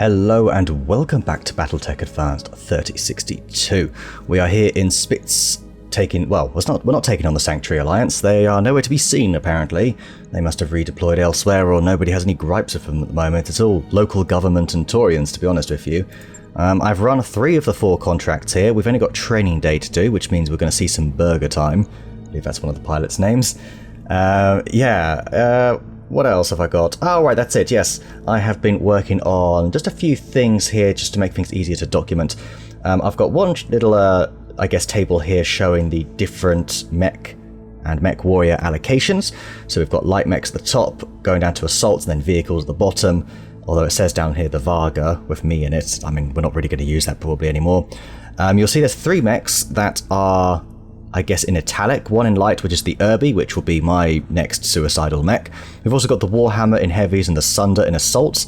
Hello and welcome back to BattleTech Advanced 3062. We are here in Spitz taking, well, we're not taking on the Sanctuary Alliance. They are nowhere to be seen apparently. They must have redeployed elsewhere or nobody has any gripes with them at the moment. It's all local government and Taurians, to be honest with you. I've run 3 of the 4 contracts here. We've only got training day to do, which means we're going to see some burger time. I believe that's one of the pilots' names. What else have I got? Oh, right, that's it, yes. I have been working on just a few things here just to make things easier to document. I've got one little, I guess, table here showing the different mech and mech warrior allocations. So we've got light mechs at the top, going down to assaults, and then vehicles at the bottom. Although it says down here the Varga with me in it. I mean, we're not really going to use that probably anymore. You'll see there's 3 mechs that are, I guess, in italic. One in light, which is the Irby, which will be my next suicidal mech. We've also got the Warhammer in heavies and the Sunder in assaults.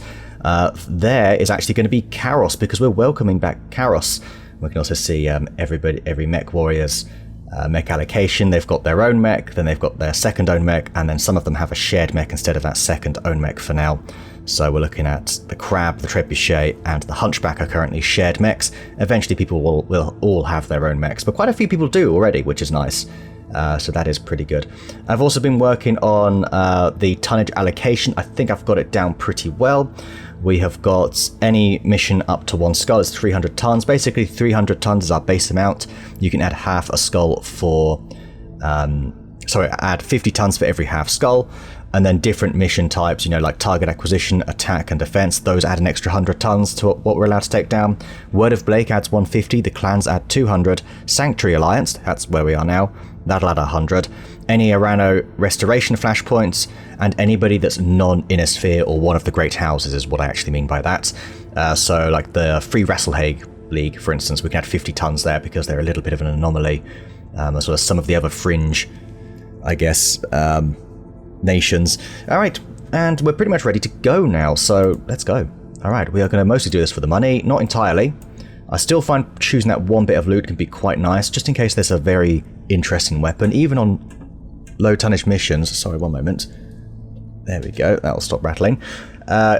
There is actually going to be Karos, because we're welcoming back Karos. We can also see every mech warrior's mech allocation. They've got their own mech, then they've got their second own mech, and then some of them have a shared mech instead of that second own mech for now. So we're looking at the Crab, the Trebuchet, and the Hunchback are currently shared mechs. Eventually people will all have their own mechs, but quite a few people do already, which is nice. So that is pretty good. I've also been working on the tonnage allocation. I think I've got it down pretty well. We have got any mission up to 1 skull is 300 tons. Basically 300 tons is our base amount. You can add half a skull for... add 50 tons for every half skull. And then different mission types, you know, like target acquisition, attack, and defense. Those add an extra 100 tons to what we're allowed to take down. Word of Blake adds 150. The clans add 200. Sanctuary Alliance, that's where we are now. That'll add 100. Any Arano restoration flashpoints, and anybody that's non-inner sphere or one of the great houses is what I actually mean by that. So like the Free Wrestlehague League, for instance, we can add 50 tons there because they're a little bit of an anomaly. As well as some of the other fringe, I guess, nations. Alright, and we're pretty much ready to go now, so let's go. Alright, we are going to mostly do this for the money, not entirely. I still find choosing that one bit of loot can be quite nice, just in case there's a very interesting weapon, even on low tonnage missions. Sorry, one moment. There we go, that'll stop rattling.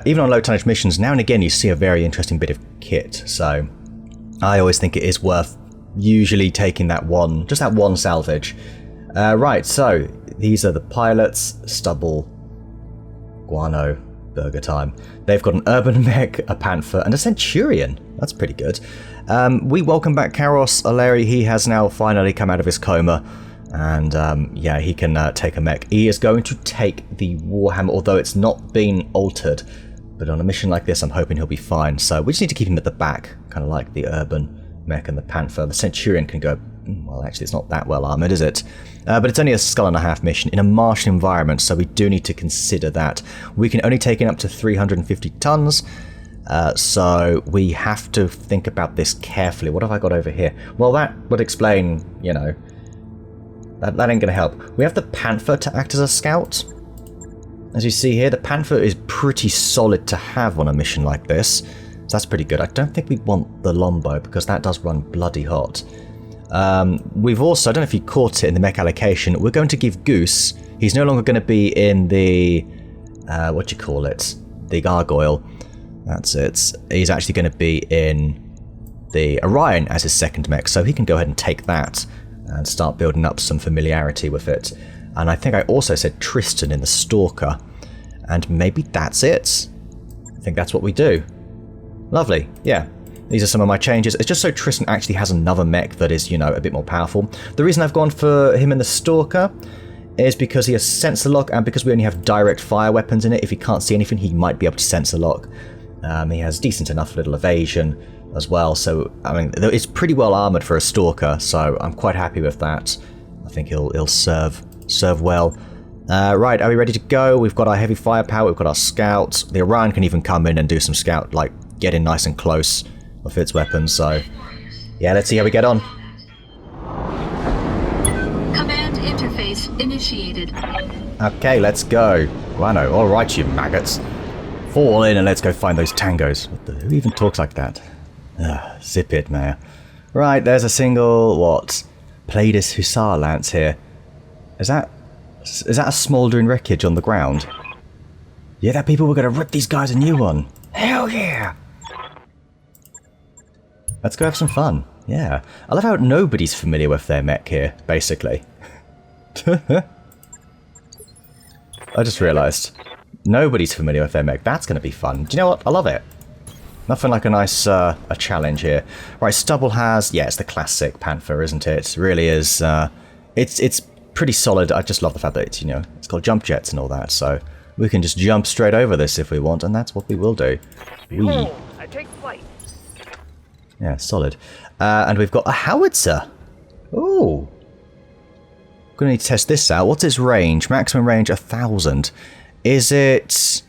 Even on low tonnage missions, now and again you see a very interesting bit of kit, so I always think it is worth usually taking that one, just that one salvage. Right, so these are the pilots, Stubble, Guano, Burger Time. They've got an Urban Mech, a Panther, and a Centurion. That's pretty good. We welcome back Karos Aleri. He has now finally come out of his coma. And yeah, he can take a mech. He is going to take the Warhammer, although it's not been altered. But on a mission like this, I'm hoping he'll be fine. So we just need to keep him at the back, kind of like the Urban Mech and the Panther. The Centurion can go... Well, actually, it's not that well armoured, is it? But it's only a skull and a half mission in a Martian environment, so we do need to consider that. We can only take in up to 350 tons, so we have to think about this carefully. What have I got over here? Well, that would explain, you know, that ain't going to help. We have the Panther to act as a scout. As you see here, the Panther is pretty solid to have on a mission like this, so that's pretty good. I don't think we want the Lombo, because that does run bloody hot. We've also, I don't know if you caught it in the mech allocation, we're going to give Goose, he's no longer going to be in the, what do you call it, the Gargoyle, that's it, he's actually going to be in the Orion as his second mech, so he can go ahead and take that and start building up some familiarity with it. And I think I also said Tristan in the Stalker, and maybe that's it. I think that's what we do. Lovely, yeah. These are some of my changes. It's just so Tristan actually has another mech that is, you know, a bit more powerful. The reason I've gone for him in the Stalker is because he has Sensor Lock, and because we only have direct fire weapons in it. If he can't see anything, he might be able to Sensor Lock. He has decent enough little evasion as well. So, I mean, it's pretty well armoured for a Stalker, so I'm quite happy with that. I think he'll serve well. Right, are we ready to go? We've got our heavy firepower, we've got our scouts. The Orion can even come in and do some scout, like, get in nice and close with its weapons, so yeah, let's see how we get on. Command interface initiated. Okay, let's go. Guano, alright you maggots. Fall in and let's go find those tangos. Who even talks like that? Zip it, Mayor. Right, there's a single, what? Pleiades Hussar Lance here. Is that a smouldering wreckage on the ground? Yeah, that people were going to rip these guys a new one. Hell yeah! Let's go have some fun. Yeah. I love how nobody's familiar with their mech here, basically. I just realised. Nobody's familiar with their mech. That's going to be fun. Do you know what? I love it. Nothing like a nice a challenge here. Right, Stubble has... Yeah, it's the classic Panther, isn't it? It really is. It's pretty solid. I just love the fact that it's, you know, it's got jump jets and all that, so we can just jump straight over this if we want, and that's what we will do. Behold, I take flight. Yeah, solid. And we've got a howitzer. Ooh. Gonna need to test this out. What's its range? Maximum range 1,000. Is it...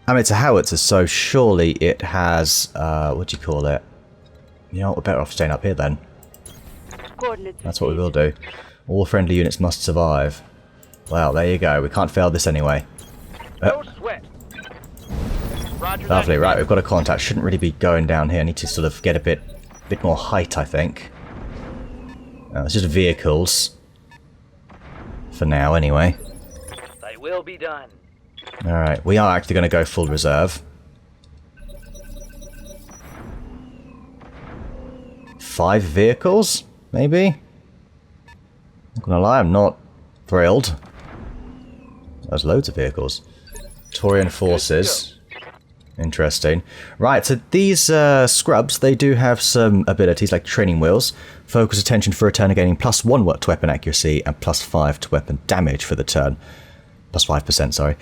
I mean, it's a howitzer, so surely it has... what do you call it? You know what, we're better off staying up here then. That's what we will do. All friendly units must survive. Well, there you go. We can't fail this anyway. No sweat. Roger Lovely, that. right, we've got a contact. Shouldn't really be going down here. I need to sort of get a bit more height, I think. It's just vehicles. For now, anyway. They will be done. Alright, we are actually going to go full reserve. 5 vehicles, maybe? Not gonna lie, I'm not thrilled. There's loads of vehicles. Taurian forces. Interesting. Right, so these scrubs, they do have some abilities like training wheels. Focus attention for a turn, gaining +1 to weapon accuracy and +5 to weapon damage for the turn. +5%, sorry.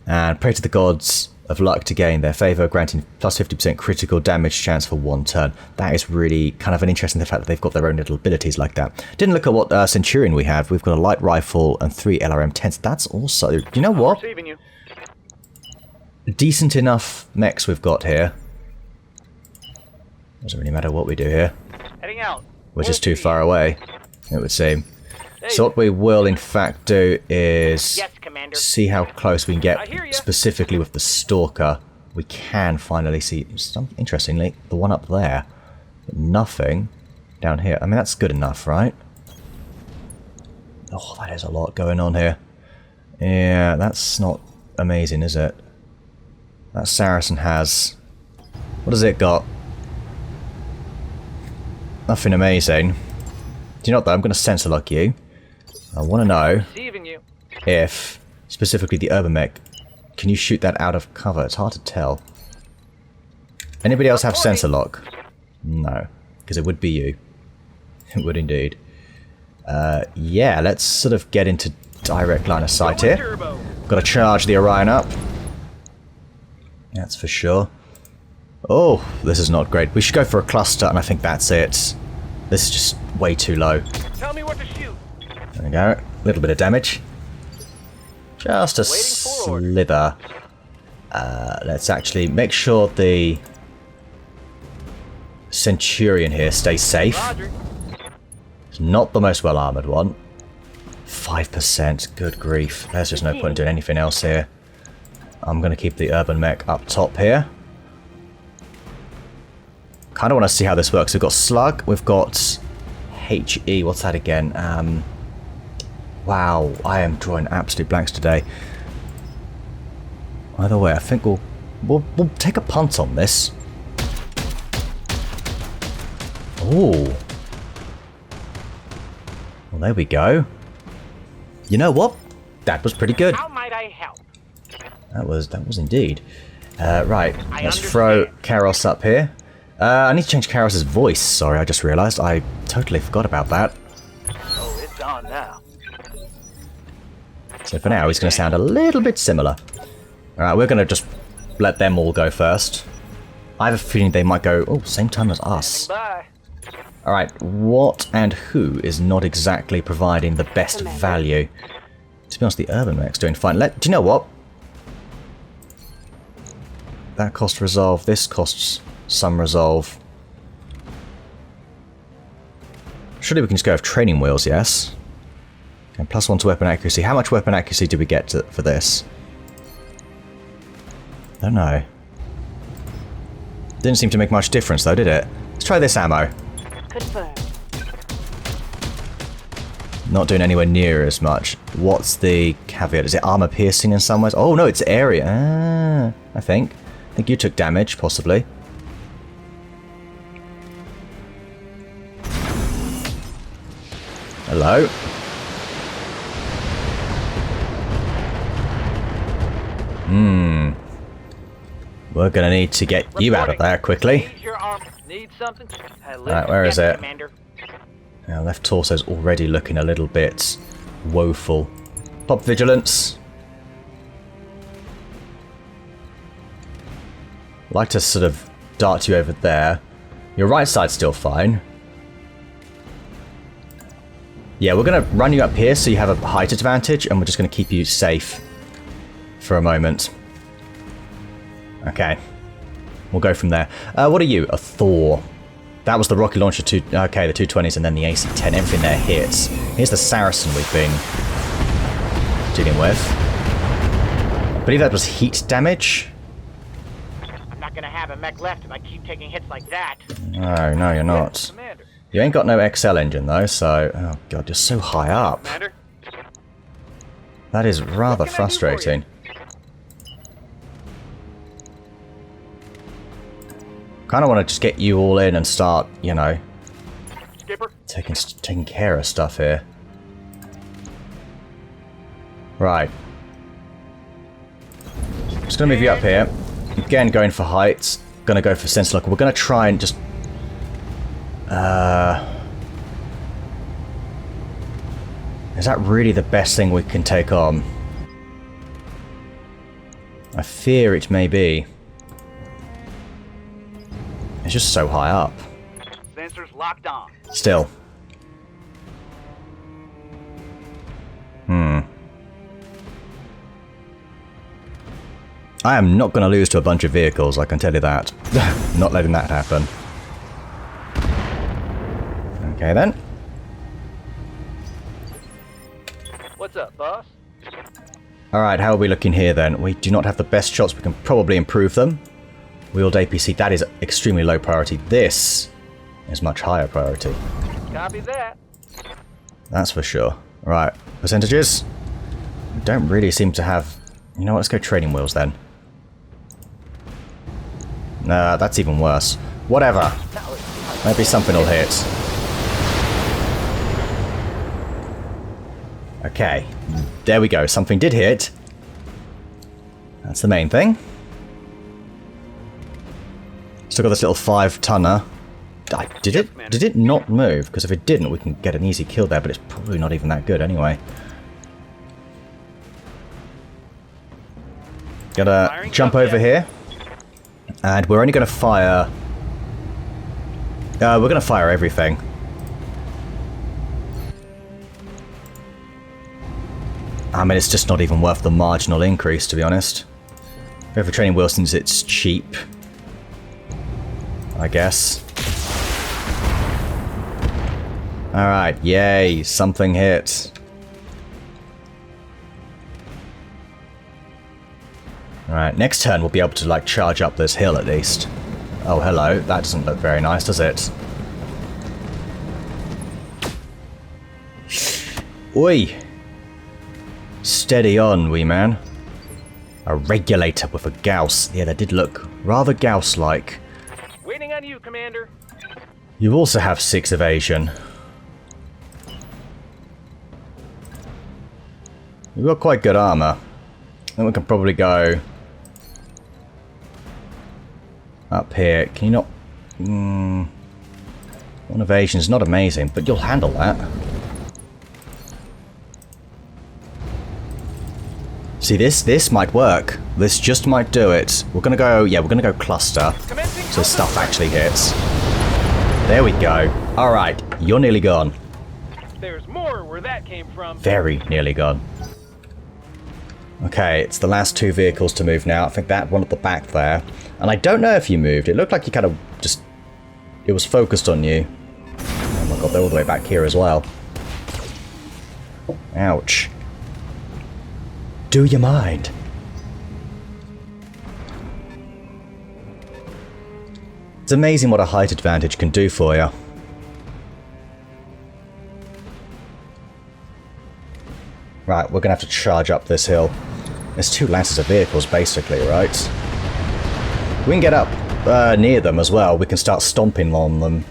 And pray to the gods of luck to gain their favour, granting +50% critical damage chance for 1 turn. That is really kind of an interesting the fact that they've got their own little abilities like that. Didn't look at what Centurion we have. We've got a light rifle and 3 LRM-10s. That's also... Do you know what? Receiving you. Decent enough mechs we've got here. Doesn't really matter what we do here. Heading out. We're just too far away, it would seem. So what we will in fact do is Yes, Commander. see how close we can I hear get ya. specifically with the Stalker. We can finally see, interestingly, the one up there. But nothing down here. I mean, that's good enough, right? Oh, that is a lot going on here. Yeah, that's not amazing, is it? That Saracen has... What has it got? Nothing amazing. Do you know what though? I'm going to sensor lock you. I want to know Receiving you. if, specifically the urban mech, can you shoot that out of cover? It's hard to tell. Anybody else have sensor lock? No, because it would be you. It would indeed. Yeah, let's sort of get into direct line of sight here. Turbo. Got to charge the Orion up. That's for sure. Oh, this is not great. We should go for a cluster, and I think that's it. This is just way too low. Tell me what to shoot. There we go. A little bit of damage. Just a Waiting for order. slither. Let's actually make sure the Centurion here stays safe. Roger. It's not the most well-armoured one. 5%. Good grief. There's just no point in doing anything else here. I'm going to keep the urban mech up top here. Kind of want to see how this works. We've got Slug. We've got HE. What's that again? Wow. I am drawing absolute blanks today. Either way, I think we'll take a punt on this. Oh. Well, there we go. You know what? That was pretty good. How might I help? That was indeed. Right, I let's throw understand. Karos up here. I need to change Karos's voice. Sorry, I just realised. I totally forgot about that. Oh, it's on now. So for now, he's going to sound a little bit similar. Alright, we're going to just let them all go first. I have a feeling they might go, oh, same time as us. Bye. Alright, what and who is not exactly providing the best value? To be honest, the urban mech's doing fine. Do you know what? That costs resolve. This costs some resolve. Surely we can just go with training wheels, yes? And +1 to weapon accuracy. How much weapon accuracy do we get for this? I don't know. Didn't seem to make much difference though, did it? Let's try this ammo. Confirmed. Not doing anywhere near as much. What's the caveat? Is it armor piercing in some ways? Oh no, it's area. I think you took damage, possibly. Hello. We're gonna need to get you out of there quickly. Need your arm. Need something? Right, where is it? Commander. Our left torso's already looking a little bit woeful. Pop vigilance. Like to sort of dart you over there. Your right side's still fine. Yeah, we're going to run you up here so you have a height advantage, and we're just going to keep you safe for a moment. Okay. We'll go from there. What are you? A Thor. That was the rocket launcher, okay, the 220s and then the AC-10. Everything there hits. Here's the Saracen we've been dealing with. I believe that was heat damage. I'm not gonna have a mech left if I keep taking hits like that. No, no, you're not. Commander. You ain't got no XL engine though, so... Oh god, you're so high up. Commander. That is rather What can I do for frustrating. Kind of want to just get you all in and start, you know, Skipper. taking care of stuff here. Right. Just gonna move you up here. Again, going for heights. Gonna go for sense lock. We're gonna try and just... Is that really the best thing we can take on? I fear it may be. It's just so high up. Sensors locked on. Still. I am not going to lose to a bunch of vehicles, I can tell you that. Not letting that happen. Okay then. What's up, boss? Alright, how are we looking here then? We do not have the best shots, we can probably improve them. Wheeled APC, that is extremely low priority. This is much higher priority. Copy that. That's for sure. Right, percentages? We don't really seem to have... You know what, let's go training wheels then. Nah, that's even worse. Whatever. Maybe something will hit. Okay, there we go. Something did hit. That's the main thing. Still got this little 5-tonner. Did it not move? Because if it didn't, we can get an easy kill there, but it's probably not even that good anyway. Gotta jump over here. And we're only gonna fire... we're gonna fire everything. I mean, it's just not even worth the marginal increase, to be honest. Go for training wheel since it's cheap. I guess. Alright, yay, something hit. Alright, next turn we'll be able to, like, charge up this hill at least. Oh, hello, that doesn't look very nice, does it? Oi! Steady on, wee man. A regulator with a Gauss. Yeah, that did look rather Gauss-like. Waiting on you, Commander. You also have 6 evasion. You've got quite good armor. Then we can probably go up here. Can you not... One evasion is not amazing, but you'll handle that. See, this might work. This just might do it. We're gonna go... Yeah, we're gonna go cluster. So stuff actually hits. There we go. Alright, you're nearly gone. There's more where that came from. Very nearly gone. Okay, it's the last 2 vehicles to move now. I think that one at the back there. And I don't know if you moved. It looked like you kind of just... It was focused on you. Oh my god, they're all the way back here as well. Ouch. Do you mind? It's amazing what a height advantage can do for you. Right, we're gonna have to charge up this hill. There's 2 lances of vehicles, basically, right? We can get up near them as well. We can start stomping on them,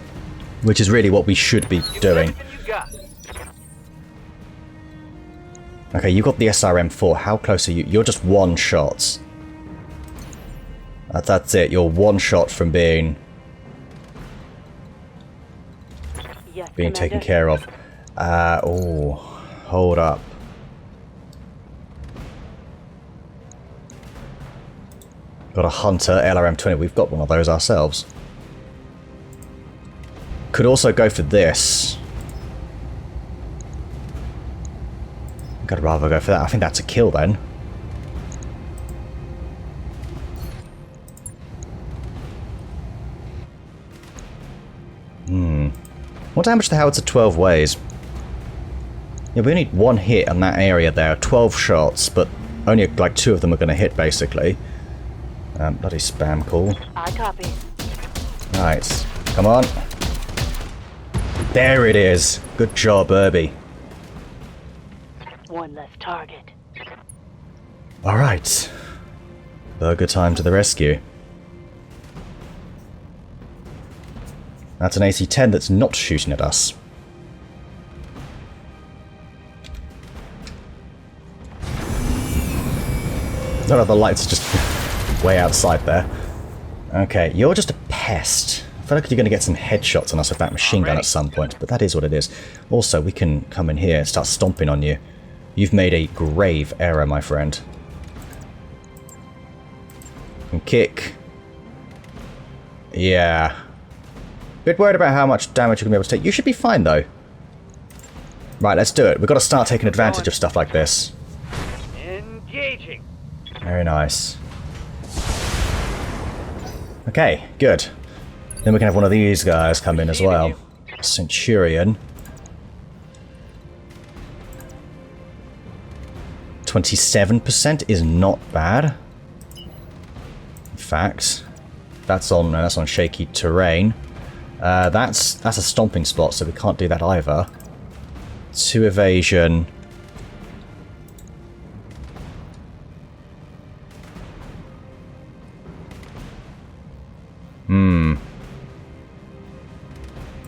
which is really what we should be doing. You got. Okay, you got the SRM4. How close are you? You're just one shot. That's it. You're one shot from being Yes, taken Commander. care of. Oh, hold up. Got a Hunter LRM-20. We've got one of those ourselves. Could also go for this. I'd rather go for that. I think that's a kill then. What damage the howitzer 12 ways? Yeah, we only need one hit on that area there. 12 shots, but only like 2 of them are going to hit, basically. Bloody spam call. I copy. Right. Come on. There it is. Good job, Irby. One less target. Alright. Burger time to the rescue. That's an AC-10 that's not shooting at us. No, the lights are just way outside there. Okay, you're just a pest. I feel like you're going to get some headshots on us with that machine gun at some point, but that is what it is. Also, we can come in here and start stomping on you. You've made a grave error, my friend. And kick. Yeah. Bit worried about how much damage you're going to be able to take. You should be fine, though. Right, let's do it. We've got to start taking advantage of stuff like this. Engaging. Very nice. Okay, good. Then we can have one of these guys come in as well. Centurion. 27% is not bad. In fact, that's on shaky terrain. That's a stomping spot, so we can't do that either. 2 evasion.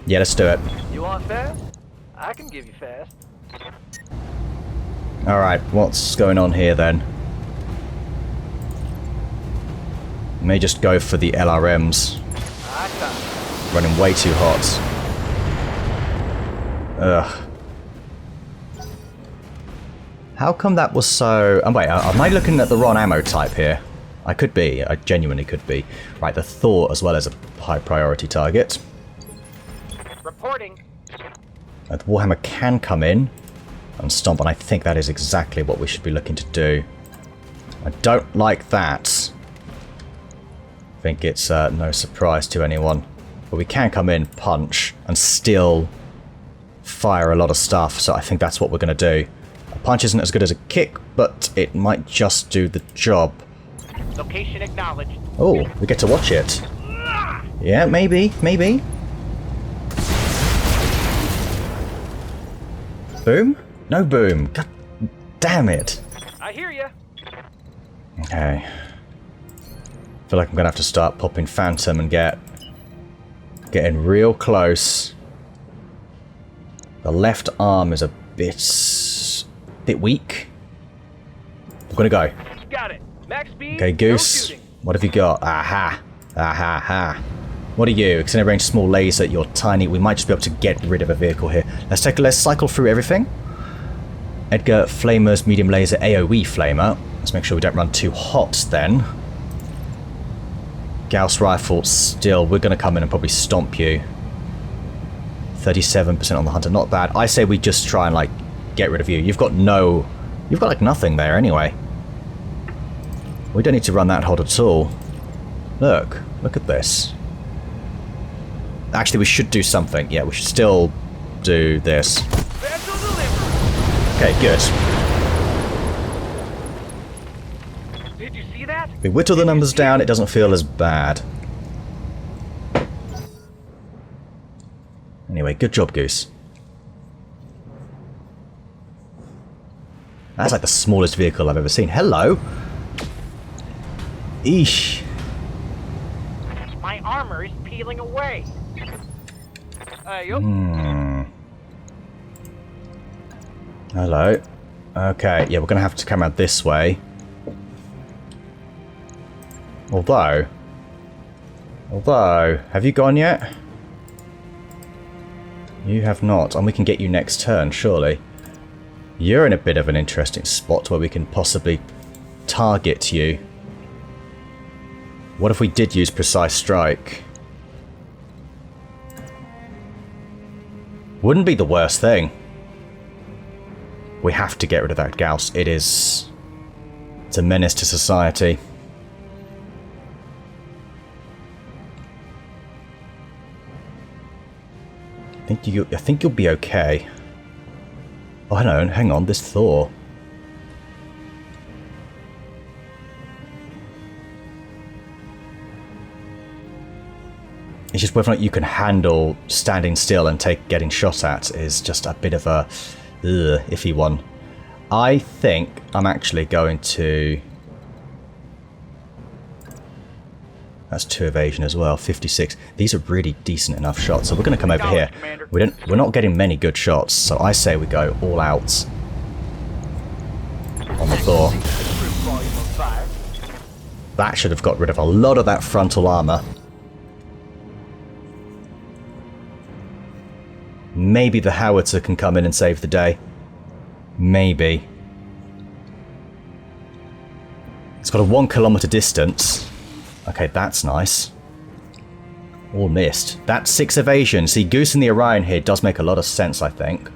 Yeah, let's do it. You want fast? I can give you fast. Alright, what's going on here then? May just go for the LRMs. I copy. Running way too hot. Ugh. How come that was so... Oh, wait, am I looking at the wrong ammo type here? I could be. I genuinely could be. Right, the Thor as well as a high priority target. Reporting. The Warhammer can come in and stomp, and I think that is exactly what we should be looking to do. I don't like that. I think it's no surprise to anyone. But we can come in, punch, and still fire a lot of stuff, so I think that's what we're going to do. A punch isn't as good as a kick, but it might just do the job. Location acknowledged. Oh, we get to watch it. Yeah, maybe, maybe. Boom? No boom. God damn it. I hear ya. Okay. I feel like I'm gonna have to start popping Phantom and getting real close. The left arm is a bit weak. I'm gonna go. Got it. Max speed. Okay, no Goose. shooting. What have you got? Aha. Aha ha. What are you? Extended range small laser. You're tiny. We might just be able to get rid of a vehicle here. Let's cycle through everything. Edgar Flamer's medium laser AoE flamer. Let's make sure we don't run too hot then. Gauss rifle still. We're going to come in and probably stomp you. 37% on the hunter. Not bad. I say we just try and like get rid of you. You've got like nothing there anyway. We don't need to run that hot at all. Look at this. Actually, we should do something. Yeah, we should still do this. Special delivery. Okay, good. Did you see that? We whittle the numbers down, it doesn't feel as bad. Anyway, good job, Goose. That's like the smallest vehicle I've ever seen. Hello! Eesh. My armor is peeling away. Yup. Hello. Okay, yeah, we're going to have to come out this way. Although, have you gone yet? You have not, and we can get you next turn, surely. You're in a bit of an interesting spot where we can possibly target you. What if we did use Precise Strike? Wouldn't be the worst thing. We have to get rid of that Gauss. It's a menace to society. I think you'll be okay. Oh, hang on, this Thor. It's just whether or not you can handle standing still and getting shot at is just a bit of a iffy one. I think I'm actually going to... That's 2 evasion as well, 56. These are really decent enough shots, so we're going to come over here. We're not getting many good shots, so I say we go all out on the Thor. That should have got rid of a lot of that frontal armor. Maybe the howitzer can come in and save the day. Maybe. It's got a 1 kilometer distance. Okay, that's nice. All missed. That's 6 evasion. See, Goose and the Orion here does make a lot of sense, I think.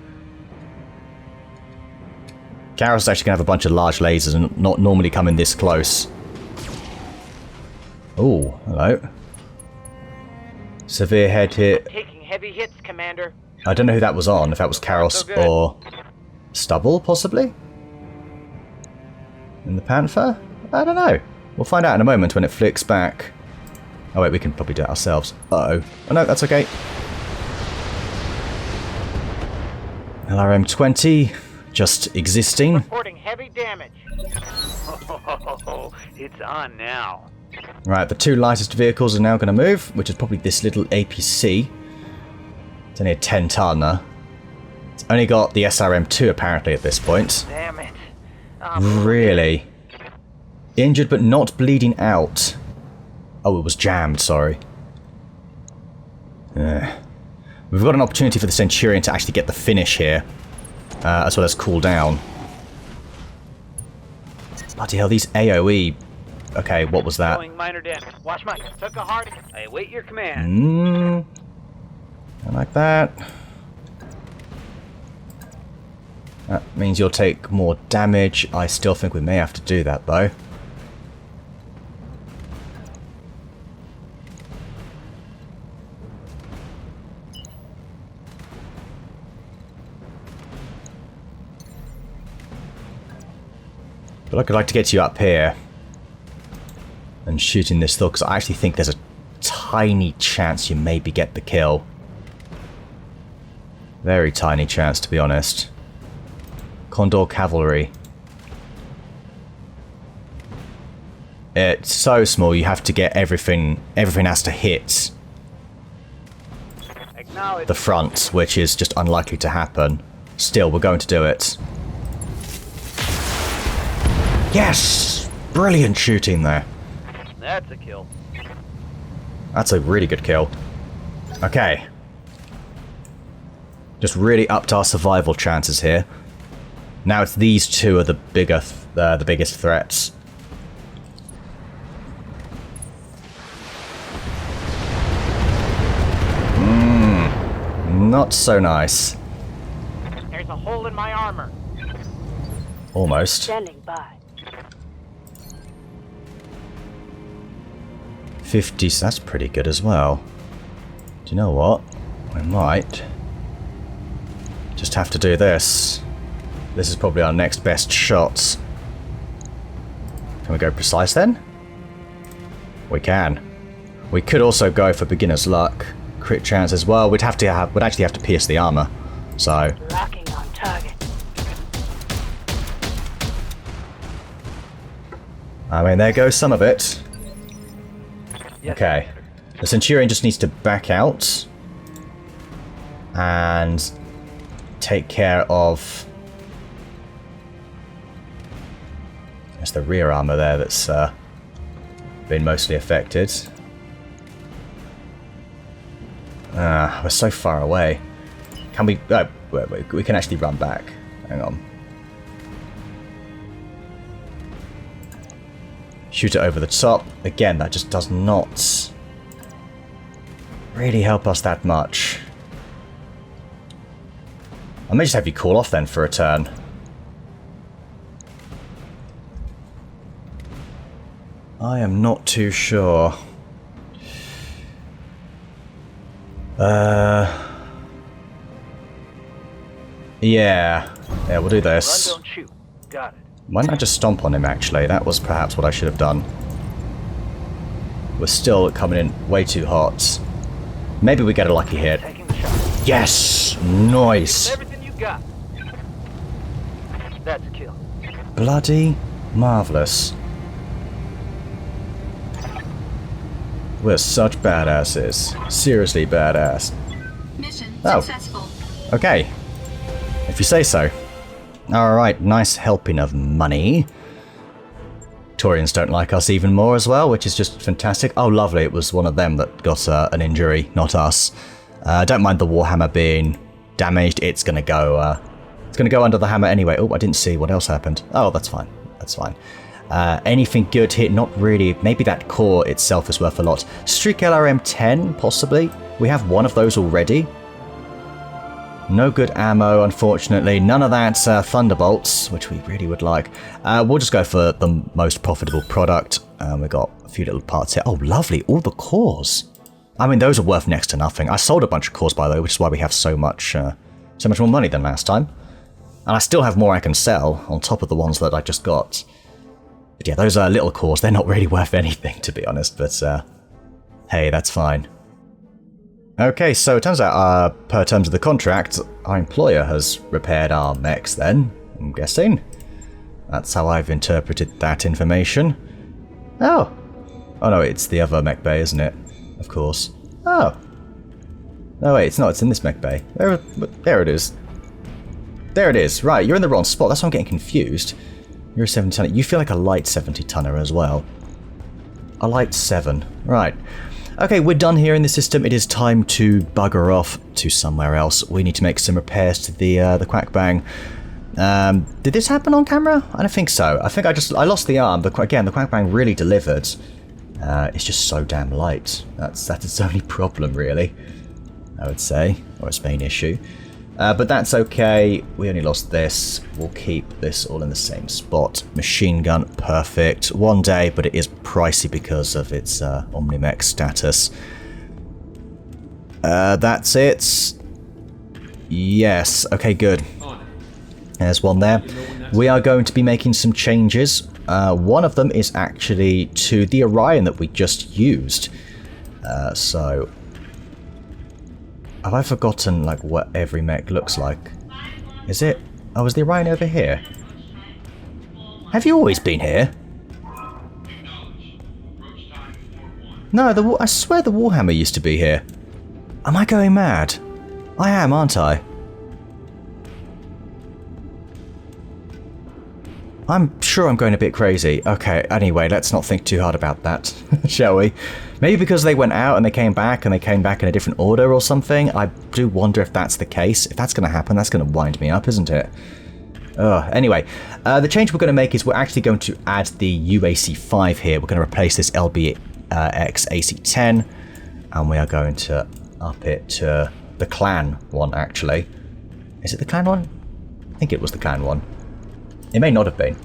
Garrus is actually going to have a bunch of large lasers and not normally coming this close. Oh, hello. Severe head hit. Taking heavy hits, Commander. I don't know who that was on, if that was Karos or Stubble, possibly? In the Panther? I don't know. We'll find out in a moment when it flicks back. Oh wait, we can probably do it ourselves. Uh-oh. Oh no, that's okay. LRM-20, just existing. Reporting heavy damage. Oh, it's on now. Right, the 2 lightest vehicles are now going to move, which is probably this little APC. It's only a 10-tonner. It's only got the SRM-2 apparently at this point. Damn it. Really? Injured but not bleeding out. Oh, it was jammed, sorry. We've got an opportunity for the Centurion to actually get the finish here, as well as cool down. Bloody hell, these AoE... Okay, what was that? Minor damage. Watch my... Took a hard... I await your command. I like that. That means you'll take more damage. I still think we may have to do that, though. But I'd like to get you up here and shooting this Thor, because I actually think there's a tiny chance you maybe get the kill. Very tiny chance, to be honest. Condor Cavalry. It's so small, you have to get everything. Everything has to hit the front, which is just unlikely to happen. Still, we're going to do it. Yes! Brilliant shooting there. That's a kill. That's a really good kill. Okay. Just really upped our survival chances here. Now it's these 2 are the biggest threats. Not so nice. There's a hole in my armor. Almost. Standing by. 50, so that's pretty good as well. Do you know what? I might just have to do this. This is probably our next best shot. Can we go precise then? We can. We could also go for beginner's luck. Crit chance as well. We'd actually have to pierce the armor. So Locking on target. I mean, there goes some of it. Okay. The Centurion just needs to back out and take care of It's the rear armor there that's been mostly affected. We're so far away. Can we... Oh, wait, we can actually run back. Hang on. Shoot it over the top. Again, that just does not really help us that much. I may just have you call off then for a turn. I am not too sure. Yeah, we'll do this. Run, don't shoot. Got it. Why didn't I just stomp on him, actually? That was perhaps what I should have done. We're still coming in way too hot. Maybe we get a lucky hit. Taking the shot. Yes! Nice! Everything you got. That's a kill. Bloody marvellous. We're such badasses. Seriously badass. Mission Oh. successful. Okay. If you say so. Alright, nice helping of money. Torians don't like us even more as well, which is just fantastic. Oh, lovely, it was one of them that got an injury, not us. Don't mind the Warhammer being damaged, it's gonna go under the hammer anyway. Oh, I didn't see what else happened. Oh, that's fine, that's fine. Anything good here? Not really. Maybe that core itself is worth a lot. Streak LRM 10, possibly. We have one of those already. No good ammo, unfortunately. None of that Thunderbolts, which we really would like. We'll just go for the most profitable product. We've got a few little parts here. Oh, lovely. All the cores. I mean, those are worth next to nothing. I sold a bunch of cores, by the way, which is why we have so much more money than last time. And I still have more I can sell on top of the ones that I just got. But yeah, those little cores, they're not really worth anything, to be honest. But hey, that's fine. Okay, so it turns out, per terms of the contract, our employer has repaired our mechs then, I'm guessing. That's how I've interpreted that information. Oh! Oh no, it's the other mech bay, isn't it? Of course. Oh! No, wait, it's not, it's in this mech bay. There it is. There it is, right, you're in the wrong spot, that's why I'm getting confused. You're a 70-tonner. You feel like a light 70-tonner as well. A light 7, right. Okay, we're done here in the system. It is time to bugger off to somewhere else. We need to make some repairs to the Quack Bang. Did this happen on camera? I don't think so. I think I lost the arm, but again, the Quack Bang really delivered. It's just so damn light. That's its only problem, really, I would say, or its main issue. But that's okay. We only lost this. We'll keep this all in the same spot. Machine gun, perfect. One day, but it is pricey because of its Omnimech status. That's it. Yes. Okay, good. There's one there. We are going to be making some changes. One of them is actually to the Orion that we just used. So... have I forgotten, like, what every mech looks like? Is it... oh, is the Orion over here? Have you always been here? No, I swear the Warhammer used to be here. Am I going mad? I am, aren't I? I'm sure I'm going a bit crazy. Okay, anyway, let's not think too hard about that, shall we? Maybe because they went out and they came back in a different order or something. I do wonder if that's the case. If that's going to happen, that's going to wind me up, isn't it? Anyway, the change we're going to make is we're actually going to add the UAC-5 here. We're going to replace this LBX AC-10, and we are going to up it to the Clan one, actually. Is it the Clan one? I think it was the Clan one. It may not have been.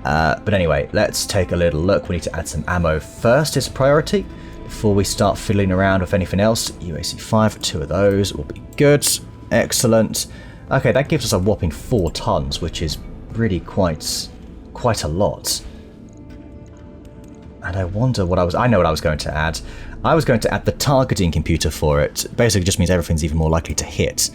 But anyway, let's take a little look. We need to add some ammo first as a priority before we start fiddling around with anything else. UAC-5, 2 of those will be good. Excellent. Okay, that gives us a whopping 4 tons, which is really quite a lot. And I wonder what I know what I was going to add. I was going to add the targeting computer for it. Basically just means everything's even more likely to hit.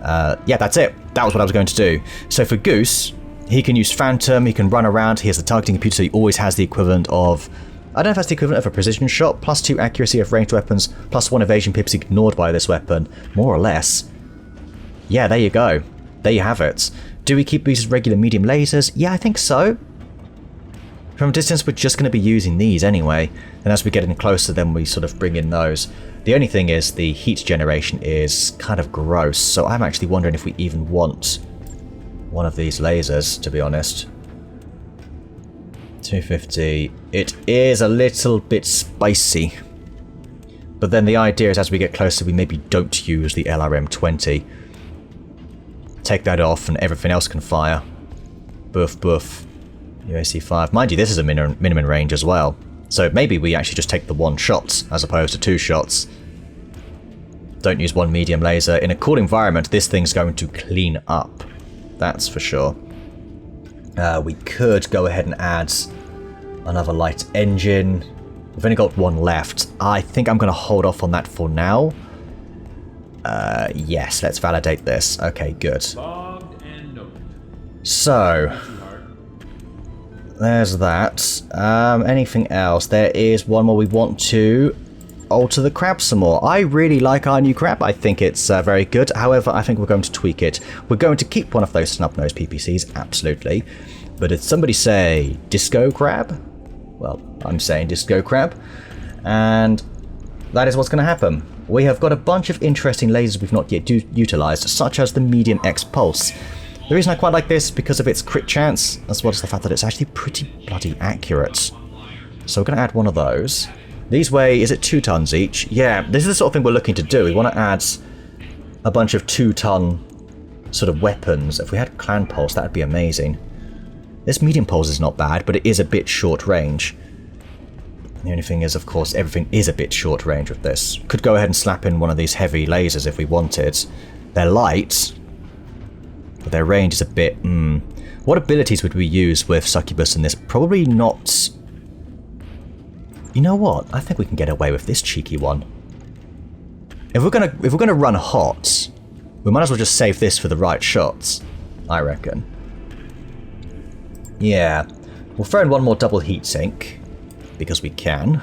Yeah, that's it. That was what I was going to do. So for Goose... he can use Phantom, he can run around, he has the targeting computer, so he always has the equivalent of... I don't know if that's the equivalent of a precision shot, +2 accuracy of ranged weapons, +1 evasion pips ignored by this weapon, more or less. Yeah, there you go. There you have it. Do we keep these as regular medium lasers? Yeah, I think so. From a distance, we're just going to be using these anyway. And as we get in closer, then we sort of bring in those. The only thing is the heat generation is kind of gross. So I'm actually wondering if we even want one of these lasers, to be honest. 250. It is a little bit spicy. But then the idea is as we get closer, we maybe don't use the LRM-20. Take that off and everything else can fire. Boof, boof. UAC-5. Mind you, this is a minimum range as well. So maybe we actually just take the 1 shot as opposed to 2 shots. Don't use 1 medium laser. In a cool environment, this thing's going to clean up. That's for sure. We could go ahead and add another light engine. We've only got 1 left. I think I'm going to hold off on that for now. Yes, let's validate this. Okay, good. So, there's that. Anything else? There is one more. We want to alter the crab some more. I really like our new crab. I think it's very good. However, I think we're going to tweak it. We're going to keep one of those snub-nosed PPCs, absolutely. But did somebody say disco crab? Well, I'm saying disco crab. And that is what's going to happen. We have got a bunch of interesting lasers we've not yet utilized, such as the medium X pulse. The reason I quite like this is because of its crit chance, as well as the fact that it's actually pretty bloody accurate. So we're going to add one of those. These weigh, is it 2 tons each? Yeah, this is the sort of thing we're looking to do. We want to add a bunch of 2-ton sort of weapons. If we had clan pulse, that would be amazing. This medium pulse is not bad, but it is a bit short range. The only thing is, of course, everything is a bit short range with this. Could go ahead and slap in one of these heavy lasers if we wanted. They're light, but their range is a bit... What abilities would we use with Succubus in this? Probably not... You know what? I think we can get away with this cheeky one. If we're gonna run hot, we might as well just save this for the right shots, I reckon. Yeah, we'll throw in one more double heatsink, because we can.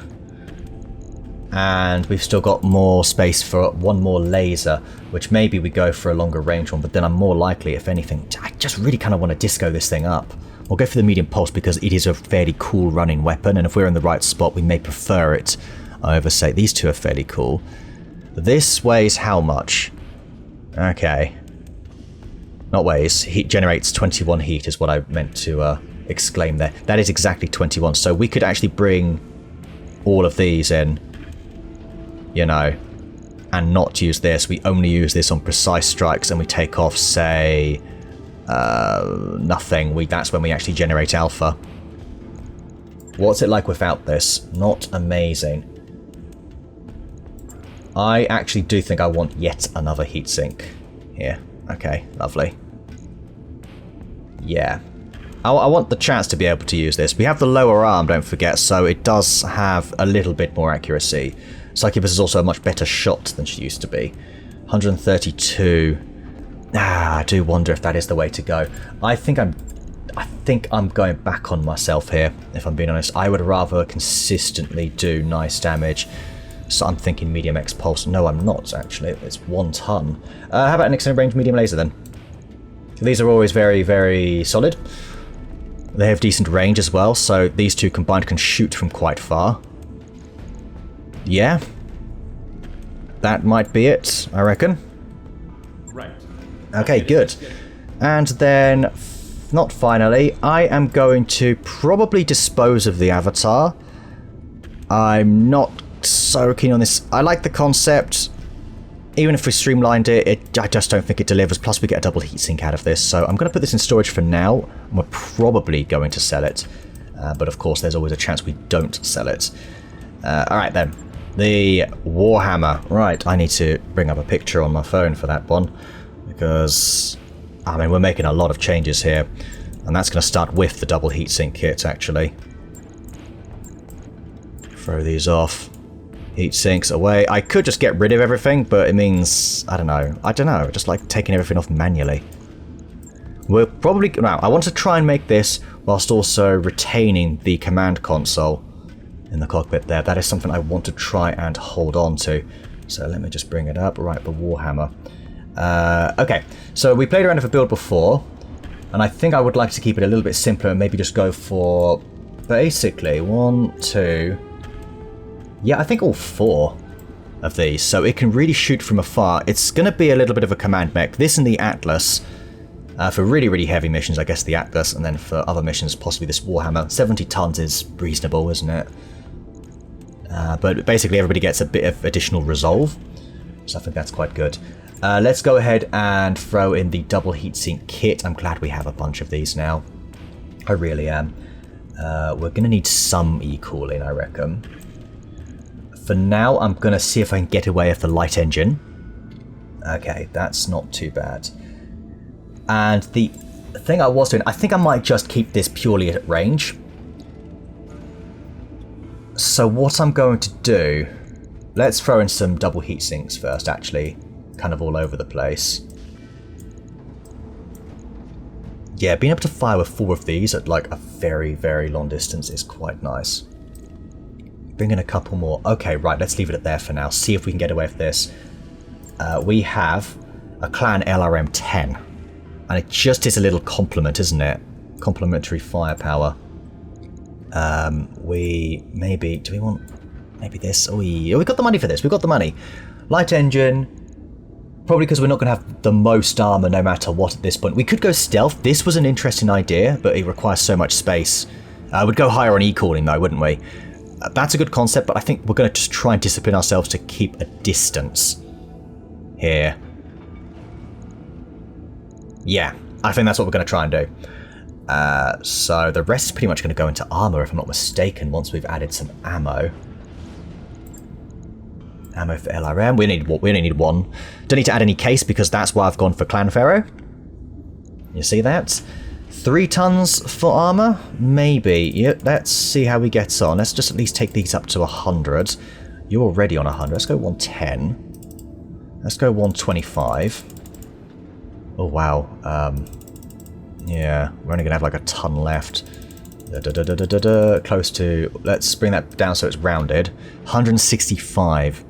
And we've still got more space for one more laser, which maybe we go for a longer range one, but then I'm more likely, if anything, I just really kind of want to disco this thing up. We'll go for the medium pulse because it is a fairly cool running weapon, and if we're in the right spot, we may prefer it over, say, these two are fairly cool. This weighs how much? Okay. Not weighs. Heat generates 21 heat is what I meant to exclaim there. That is exactly 21. So we could actually bring all of these in, you know, and not use this. We only use this on precise strikes, and we take off, say, nothing. That's when we actually generate alpha. What's it like without this? Not amazing. I actually do think I want yet another heatsink here. Okay, lovely. Yeah. I want the chance to be able to use this. We have the lower arm, don't forget, so it does have a little bit more accuracy. Succubus is also a much better shot than she used to be. 132. I do wonder if that is the way to go. I think I'm going back on myself here, if I'm being honest. I would rather consistently do nice damage. So I'm thinking medium X pulse. No, I'm not, actually. It's 1 ton. How about an extended range medium laser, then? These are always very, very solid. They have decent range as well, so these two combined can shoot from quite far. Yeah. That might be it, I reckon. Right. Okay, good. And then, not finally, I am going to probably dispose of the avatar. I'm not so keen on this. I like the concept. Even if we streamlined it, I just don't think it delivers. Plus, we get a double heatsink out of this. So I'm going to put this in storage for now. And we're probably going to sell it. But of course, there's always a chance we don't sell it. Alright then. The Warhammer. Right, I need to bring up a picture on my phone for that one. Because, I mean, we're making a lot of changes here. And that's going to start with the double heatsink kit, actually. Throw these off. Heat sinks away. I could just get rid of everything, but it means... I don't know. Just like taking everything off manually. We're probably... Now, I want to try and make this whilst also retaining the command console in the cockpit there. That is something I want to try and hold on to. So let me just bring it up. Right, the Warhammer. Okay, so we played around with a build before, and I think I would like to keep it a little bit simpler and maybe just go for basically 1, 2... Yeah, I think all 4 of these. So it can really shoot from afar. It's going to be a little bit of a command mech. This and the Atlas. For really, really heavy missions, I guess the Atlas. And then for other missions, possibly this Warhammer. 70 tons is reasonable, isn't it? But basically everybody gets a bit of additional resolve. So I think that's quite good. Let's go ahead and throw in the double heatsink kit. I'm glad we have a bunch of these now. I really am. We're going to need some e-cooling, I reckon. For now, I'm going to see if I can get away with the light engine. Okay, that's not too bad. And the thing I was doing, I think I might just keep this purely at range. So what I'm going to do... Let's throw in some double heat sinks first, actually. Kind of all over the place. Yeah, being able to fire with 4 of these at like a very, very long distance is quite nice. Bring in a couple more. Okay, right, let's leave it at there for now. See if we can get away with this. We have a Clan LRM-10. And it just is a little complement, isn't it? Complementary firepower. We maybe... Do we want... Maybe this. Oh, we got the money for this. We've got the money. Light engine. Probably because we're not going to have the most armor no matter what at this point. We could go stealth. This was an interesting idea, but it requires so much space. We'd go higher on e-cooling though, wouldn't we? That's a good concept, but I think we're going to just try and discipline ourselves to keep a distance here. Yeah, I think that's what we're going to try and do. So the rest is pretty much going to go into armor, if I'm not mistaken, once we've added some ammo. Ammo for LRM. We only need 1. Don't need to add any case because that's why I've gone for Clan Pharaoh. You see that? 3 tons for armor? Maybe. Yeah, let's see how we get on. Let's just at least take these up to 100. You're already on 100. Let's go 110. Let's go 125. Oh, wow. Yeah, we're only going to have like a ton left. Close to... Let's bring that down so it's rounded. 165.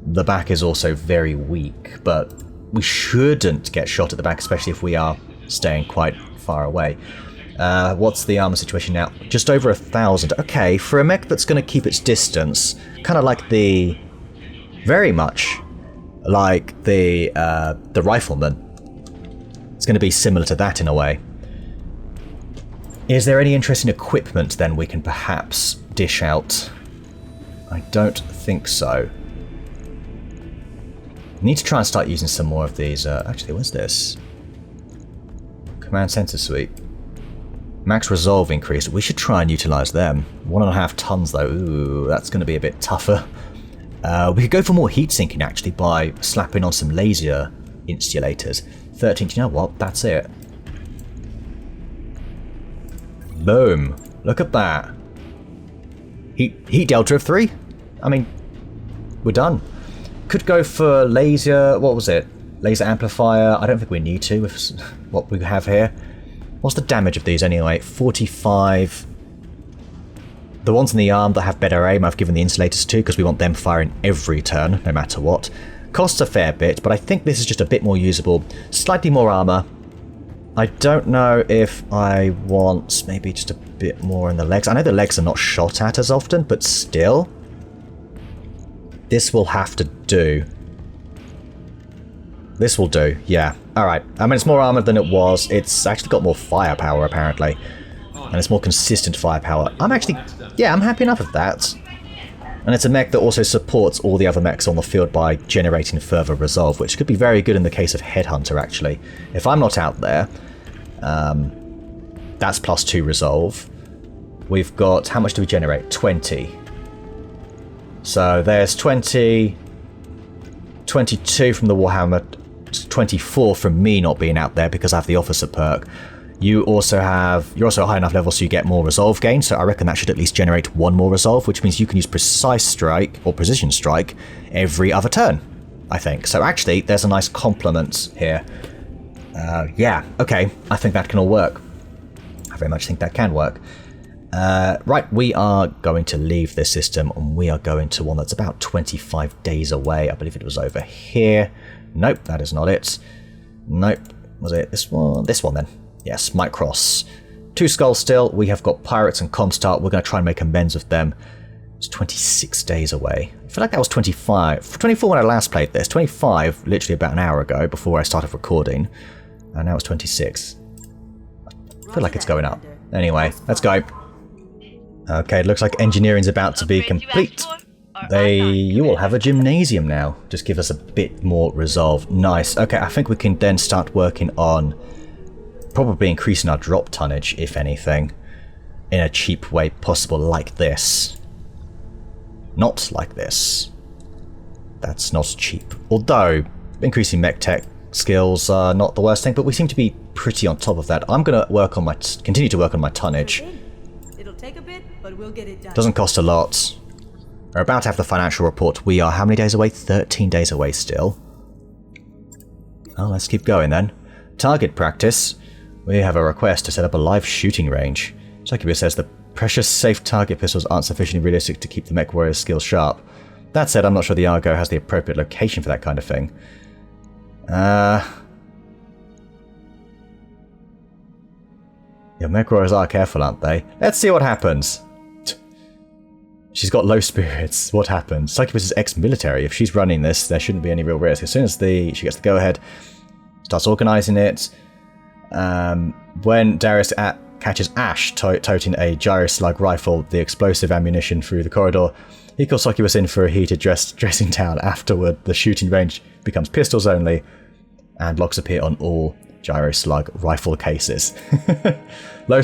The back is also very weak, but we shouldn't get shot at the back, especially if we are staying quite far away. What's the armor situation now? Just over 1,000. Okay, for a mech that's going to keep its distance, kind of like the... Very much like the Rifleman. It's going to be similar to that in a way. Is there any interesting equipment then we can perhaps dish out? I don't think so. Need to try and start using some more of these. Actually, what's this? Command Center Suite. Max Resolve increase. We should try and utilize them. 1.5 tons though. Ooh, that's going to be a bit tougher. We could go for more heat sinking actually by slapping on some laser insulators. 13. You know what? That's it. Boom. Look at that. Heat delta of 3? I mean, we're done. Could go for laser... What was it? Laser amplifier. I don't think we need to with what we have here. What's the damage of these anyway? 45. The ones in the arm that have better aim I've given the insulators to because we want them firing every turn, no matter what. Costs a fair bit, but I think this is just a bit more usable. Slightly more armor. I don't know if I want maybe just a bit more in the legs. I know the legs are not shot at as often, but still. This will have to do. This will do, yeah. Alright, I mean it's more armor than it was. It's actually got more firepower apparently. And it's more consistent firepower. I'm actually, yeah, I'm happy enough with that. And it's a mech that also supports all the other mechs on the field by generating further resolve, which could be very good in the case of Headhunter actually. If I'm not out there, that's +2 resolve. We've got, how much do we generate? 20. So there's 20, 22 from the Warhammer, 24 from me not being out there because I have the officer perk. You're also a high enough level so you get more resolve gain, so I reckon that should at least generate 1 more resolve, which means you can use precise strike or precision strike every other turn, I think. So actually, there's a nice complement here. Yeah, okay, I think that can all work. I very much think that can work. Right, we are going to leave this system and we are going to one that's about 25 days away. I believe it was over here. Nope, that is not it. Nope. Was it this one? This one then. Yes, Micros. 2 skulls still. We have got pirates and Comstar. We're going to try and make amends with them. It's 26 days away. I feel like that was 25. 24 when I last played this. 25 literally about an hour ago before I started recording. And now it's 26. I feel like it's going up. Anyway, let's go. Okay, it looks like engineering's about to be complete. You will have a gymnasium now. Just give us a bit more resolve. Nice. Okay, I think we can then start working on probably increasing our drop tonnage, if anything, in a cheap way possible, like this. Not like this. That's not cheap. Although, increasing mech tech skills are not the worst thing, but we seem to be pretty on top of that. I'm going to continue to work on my tonnage. It'll take a bit, but we'll get it done. Doesn't cost a lot. We're about to have the financial report. We are how many days away? 13 days away still. Oh, let's keep going then. Target practice. We have a request to set up a live shooting range. Succubus says the precious safe target pistols aren't sufficiently realistic to keep the mech warrior's skills sharp. That said, I'm not sure the Argo has the appropriate location for that kind of thing. Your mech warriors are careful, aren't they? Let's see what happens. She's got low spirits. What happens? Succubus is ex-military. If she's running this, there shouldn't be any real risk. As soon as she gets the go-ahead, starts organising it. When Darius catches Ash toting a gyro slug rifle, the explosive ammunition through the corridor, he calls Succubus in for a heated dressing down. Afterward, the shooting range becomes pistols only, and locks appear on all gyro slug rifle cases. low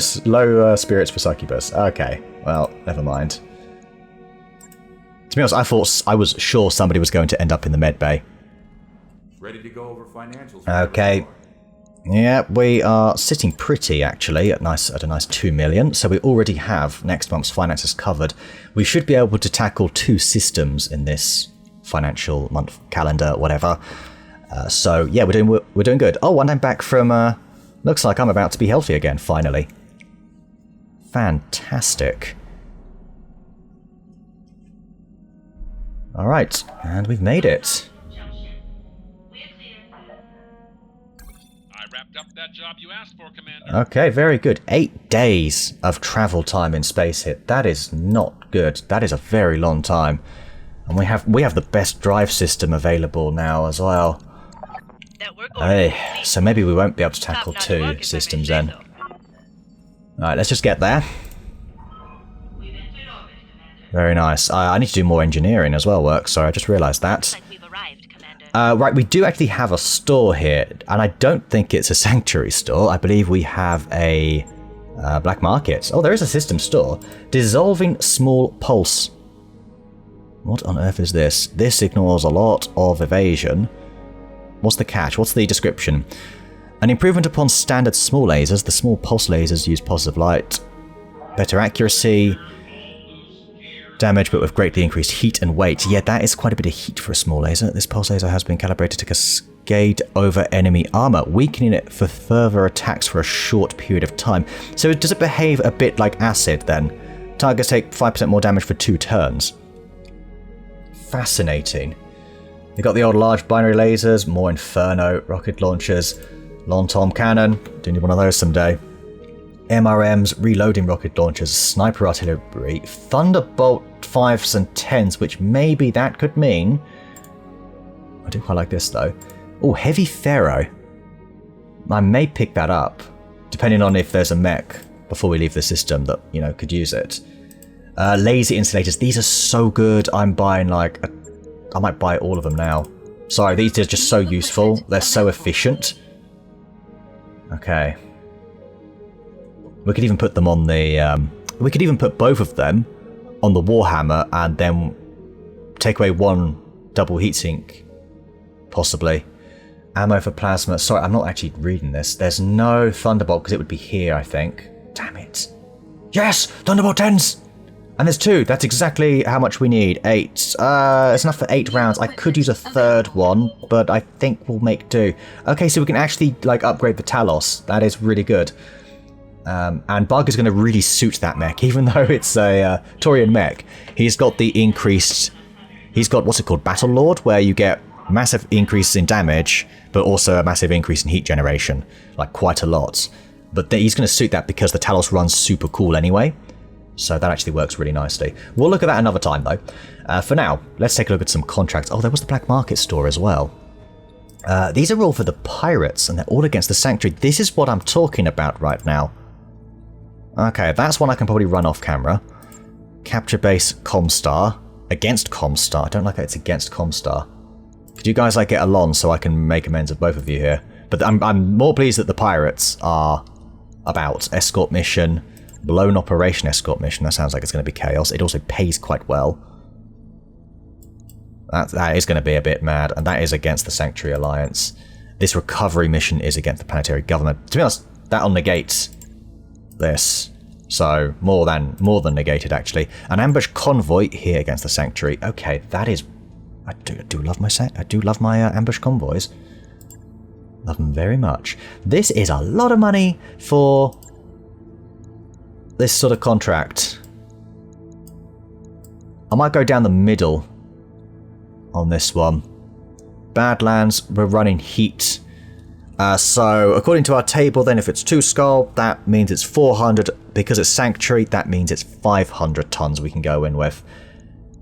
spirits for Succubus. Okay, well, never mind. To be honest, I was sure somebody was going to end up in the med bay. Ready to go over financials. Okay. Yeah, we are sitting pretty, actually, at a nice 2 million. So we already have next month's finances covered. We should be able to tackle 2 systems in this financial month, calendar, whatever. So yeah, we're doing good. Oh, and I'm back from. Looks like I'm about to be healthy again. Finally. Fantastic. All right, and we've made it. Up that job you asked for, Commander. Okay, very good. 8 days of travel time in space here. That is not good. That is a very long time. And we have the best drive system available now as well. Hey, so maybe we won't be able to tackle 2 systems then. Alright, let's just get there. Very nice. I need to do more engineering as well, work. Sorry, I just realised that. Right, we do actually have a store here, and I don't think it's a sanctuary store. I believe we have a black market. Oh, there is a system store. Dissolving small pulse. What on earth is this? This ignores a lot of evasion. What's the catch? What's the description? An improvement upon standard small lasers. The small pulse lasers use positive light. Better accuracy. Damage, but with greatly increased heat and weight. Yeah, that is quite a bit of heat for a small laser. This pulse laser has been calibrated to cascade over enemy armor, weakening it for further attacks for a short period of time. So does it behave a bit like acid then? Targets take 5% more damage for 2 turns. Fascinating. They got the old large binary lasers, more Inferno, rocket launchers, long tom cannon. Do need one of those someday. MRMs, reloading rocket launchers, sniper artillery, Thunderbolt 5s and 10s, which maybe that could mean. I do quite like this though. Oh, heavy ferro. I may pick that up, depending on if there's a mech before we leave the system that, could use it. Laser insulators, these are so good. I'm buying I might buy all of them now. Sorry, these are just so useful. They're so efficient. Okay. We could even put them on the, we could even put both of them on the Warhammer and then take away 1 double heatsink, possibly. Ammo for plasma. Sorry, I'm not actually reading this. There's no Thunderbolt because it would be here, I think. Damn it. Yes! Thunderbolt 10s! And there's 2. That's exactly how much we need. 8. It's enough for 8 rounds. I could use a 3rd one, but I think we'll make do. Okay, so we can actually, upgrade the Talos. That is really good. And Bug is going to really suit that mech, even though it's a Taurian mech. He's got the increased... He's got, what's it called, Battle Lord, where you get massive increase in damage, but also a massive increase in heat generation. Quite a lot. but he's going to suit that because the Talos runs super cool anyway. So that actually works really nicely. We'll look at that another time though. For now, let's take a look at some contracts. Oh, there was the black market store as well. These are all for the pirates, and they're all against the Sanctuary. This is what I'm talking about right now. Okay, that's one I can probably run off camera. Capture base Comstar. Against Comstar. I don't like that it's against Comstar. Could you guys like get along so I can make amends of both of you here? But I'm more pleased that the pirates are about. Escort mission. Blown operation escort mission. That sounds like it's going to be chaos. It also pays quite well. That is going to be a bit mad, and that is against the Sanctuary Alliance. This recovery mission is against the planetary government. To be honest, that'll negate this. So, more than negated, actually. An ambush convoy here against the Sanctuary. Okay, that is... I do love my ambush convoys. Love them very much. This is a lot of money for this sort of contract. I might go down the middle on this one. Badlands, we're running heat. So, according to our table, then, if it's 2 skull, that means it's 400. Because it's Sanctuary, that means it's 500 tons we can go in with.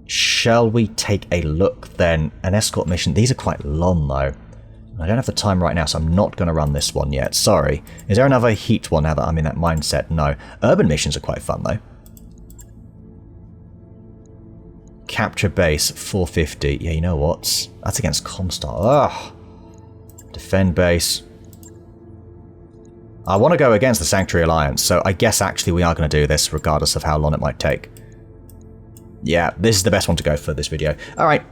Shall we take a look, then? An escort mission. These are quite long, though. I don't have the time right now, so I'm not going to run this one yet. Sorry. Is there another heat one now that I'm in that mindset? No. Urban missions are quite fun, though. Capture base, 450. Yeah, you know what? That's against Comstar. Ugh. Defend base. I want to go against the Sanctuary Alliance, so I guess actually we are going to do this regardless of how long it might take. Yeah, this is the best one to go for this video. Alright,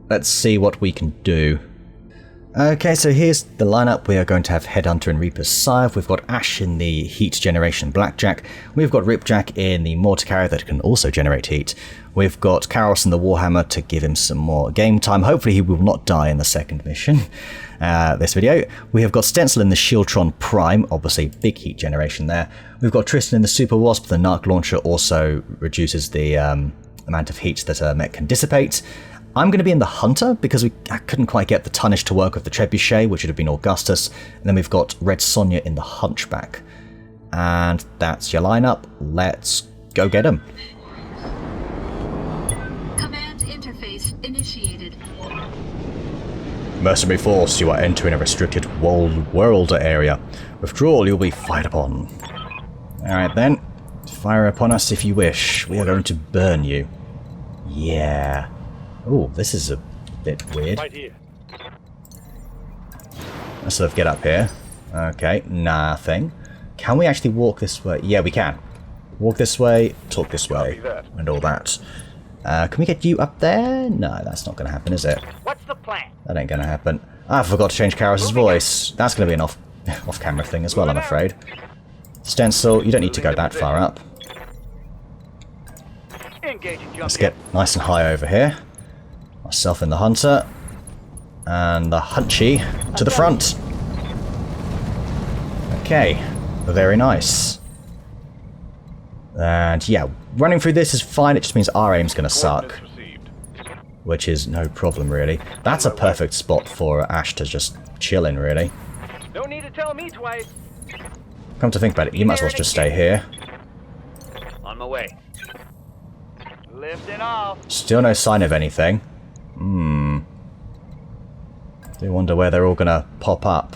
let's see what we can do. Okay, so here's the lineup. We are going to have Headhunter and Reaper's Scythe. We've got Ash in the Heat Generation Blackjack. We've got Ripjack in the Mortar Carrier that can also generate heat. We've got Karos in the Warhammer to give him some more game time. Hopefully he will not die in the second mission. This video. We have got Stencil in the Shieldtron Prime, obviously big heat generation there. We've got Tristan in the Super Wasp. The Narc Launcher also reduces the amount of heat that a mech can dissipate. I'm going to be in the Hunter because I couldn't quite get the tonnage to work with the Trebuchet, which would have been Augustus. And then we've got Red Sonja in the Hunchback. And that's your lineup. Let's go get them. Command interface initiated. Mercenary Force, you are entering a restricted world area. Withdrawal, you'll be fired upon. Alright then. Fire upon us if you wish. We are going to burn you. Yeah. Oh, this is a bit weird. Right here. Let's sort of get up here. Okay, nothing. Can we actually walk this way? Yeah, we can. Walk this way, talk this way, and all that. Can we get you up there? No, that's not going to happen, is it? What's the plan? That ain't going to happen. I forgot to change Karos' voice. That's going to be an off-camera thing as well, I'm afraid. Stencil, you don't need to go that far up. Let's get nice and high over here. Myself in the Hunter. And the Hunchy to the front. Okay. Very nice. And yeah, running through this is fine. It just means our aim's going to suck. Which is no problem, really. That's a perfect spot for Ash to just chill in, really. Don't need to tell me twice. Come to think about it, you might as well just stay here. On my way. Lifting off. Still no sign of anything. Do wonder where they're all gonna pop up.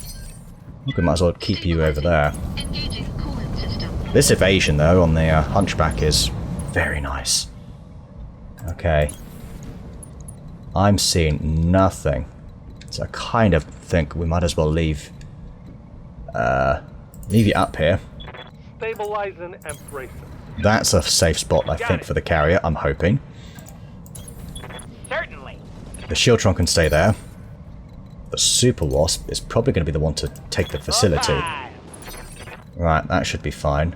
I think we might as well keep you over there. Engaging coolant system. This evasion, though, on the Hunchback is very nice. Okay. I'm seeing nothing. So I kind of think we might as well leave you up here. Stabilizing and bracing. That's a safe spot, I think, for the carrier, I'm hoping. Certainly. The Shieldtron can stay there. The Super Wasp is probably going to be the one to take the facility. Right, that should be fine.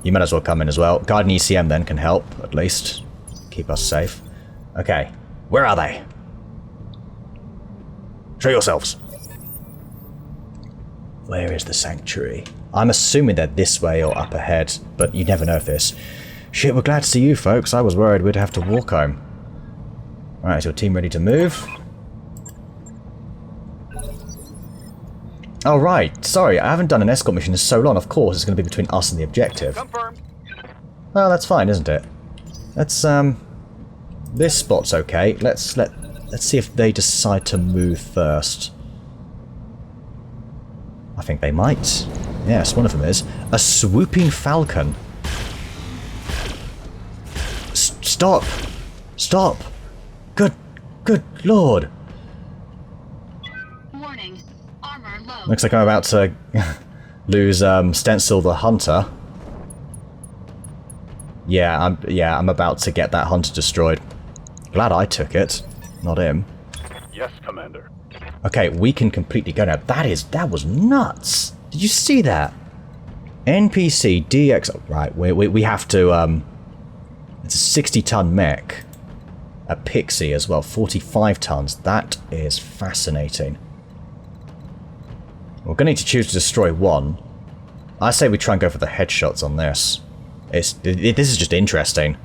You might as well come in as well. Guardian ECM then can help, at least. Keep us safe. Okay, where are they? Show yourselves. Where is the Sanctuary? I'm assuming they're this way or up ahead, but you never know if this. Shit, we're glad to see you folks. I was worried we'd have to walk home. Alright, is your team ready to move? Oh, right. Sorry, I haven't done an escort mission in so long. Of course, it's going to be between us and the objective. Confirmed. Well, that's fine, isn't it? Let's, this spot's okay. Let's see if they decide to move first. I think they might. Yes, one of them is. A swooping falcon. Stop! Stop! Good lord! Warning. Armor low. Looks like I'm about to lose Stencil the Hunter. Yeah, I'm about to get that hunter destroyed. Glad I took it, not him. Yes, Commander. Okay, we can completely go now. That was nuts. Did you see that? NPC DX. Right, we have to. It's a 60-ton mech. A Pixie as well, 45 tons. That is fascinating. We're going to need to choose to destroy one. I say we try and go for the headshots on this. This is just interesting.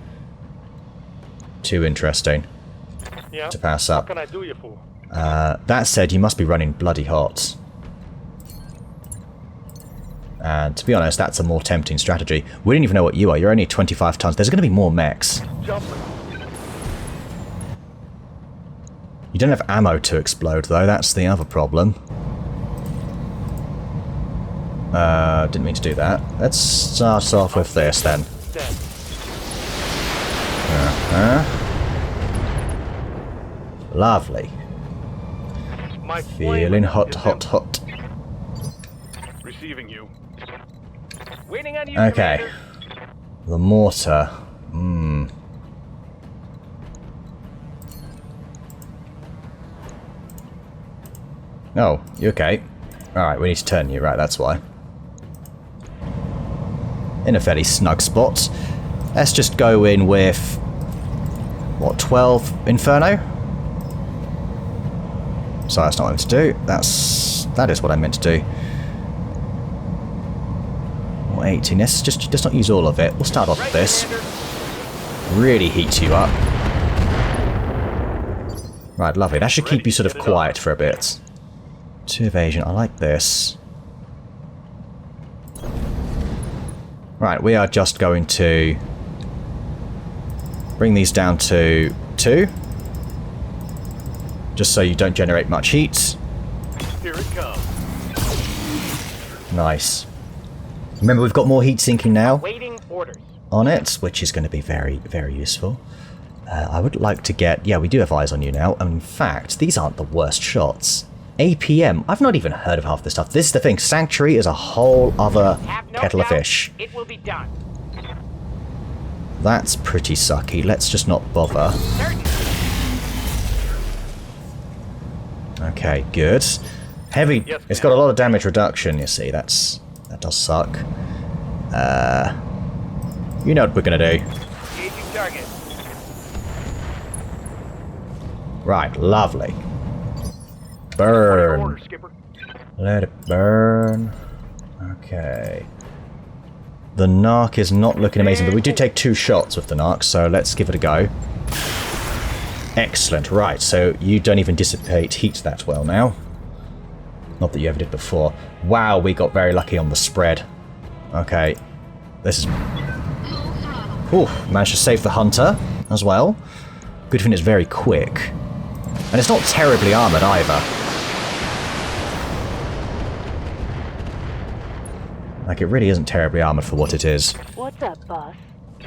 Too interesting Yeah. to pass up. What can I do you for? That said, you must be running bloody hot. And to be honest, that's a more tempting strategy. We didn't even know what you are. You're only 25 tons. There's going to be more mechs. Jumping. You don't have ammo to explode, though. That's the other problem. Didn't mean to do that. Let's start off with this, then. Dead. Lovely. My Feeling flame hot, is hot, hot. Receiving you. Waiting on you, Okay. Commander. The mortar. Oh, you okay? Alright, we need to turn you. Right, that's why. In a fairly snug spot. Let's just go in with... what, 12 Inferno? Sorry, that's not what I meant to do. That is what I meant to do. Or 18. Let's just not use all of it. We'll start off with this. Really heats you up. Right, lovely. That should keep you sort of quiet for a bit. 2 evasion. I like this. Right, we are just going to bring these down to 2. Just so you don't generate much heat. Here it comes. Nice. Remember, we've got more heat sinking now Waiting orders. on it, which is going to be very, very useful. I would like to get... yeah, we do have eyes on you now. And in fact, these aren't the worst shots. APM, I've not even heard of half this stuff. This is the thing, Sanctuary is a whole other Have no kettle of doubt fish. It will be done. That's pretty sucky. Let's just not bother. Certain. Okay, good. Heavy, Yes, it's got a lot of damage reduction, you see. That does suck. You know what we're gonna do. Engaging target. Right, lovely. Order, Burn. Skipper. Let it burn. Okay. The Narc is not looking amazing, but we did take 2 shots with the Narc, so let's give it a go. Excellent, right, so you don't even dissipate heat that well now. Not that you ever did before. Wow, we got very lucky on the spread. Okay. This is... Ooh, managed to save the Hunter as well. Good thing it's very quick. And it's not terribly armoured either. Like, it really isn't terribly armoured for what it is. What's up, boss?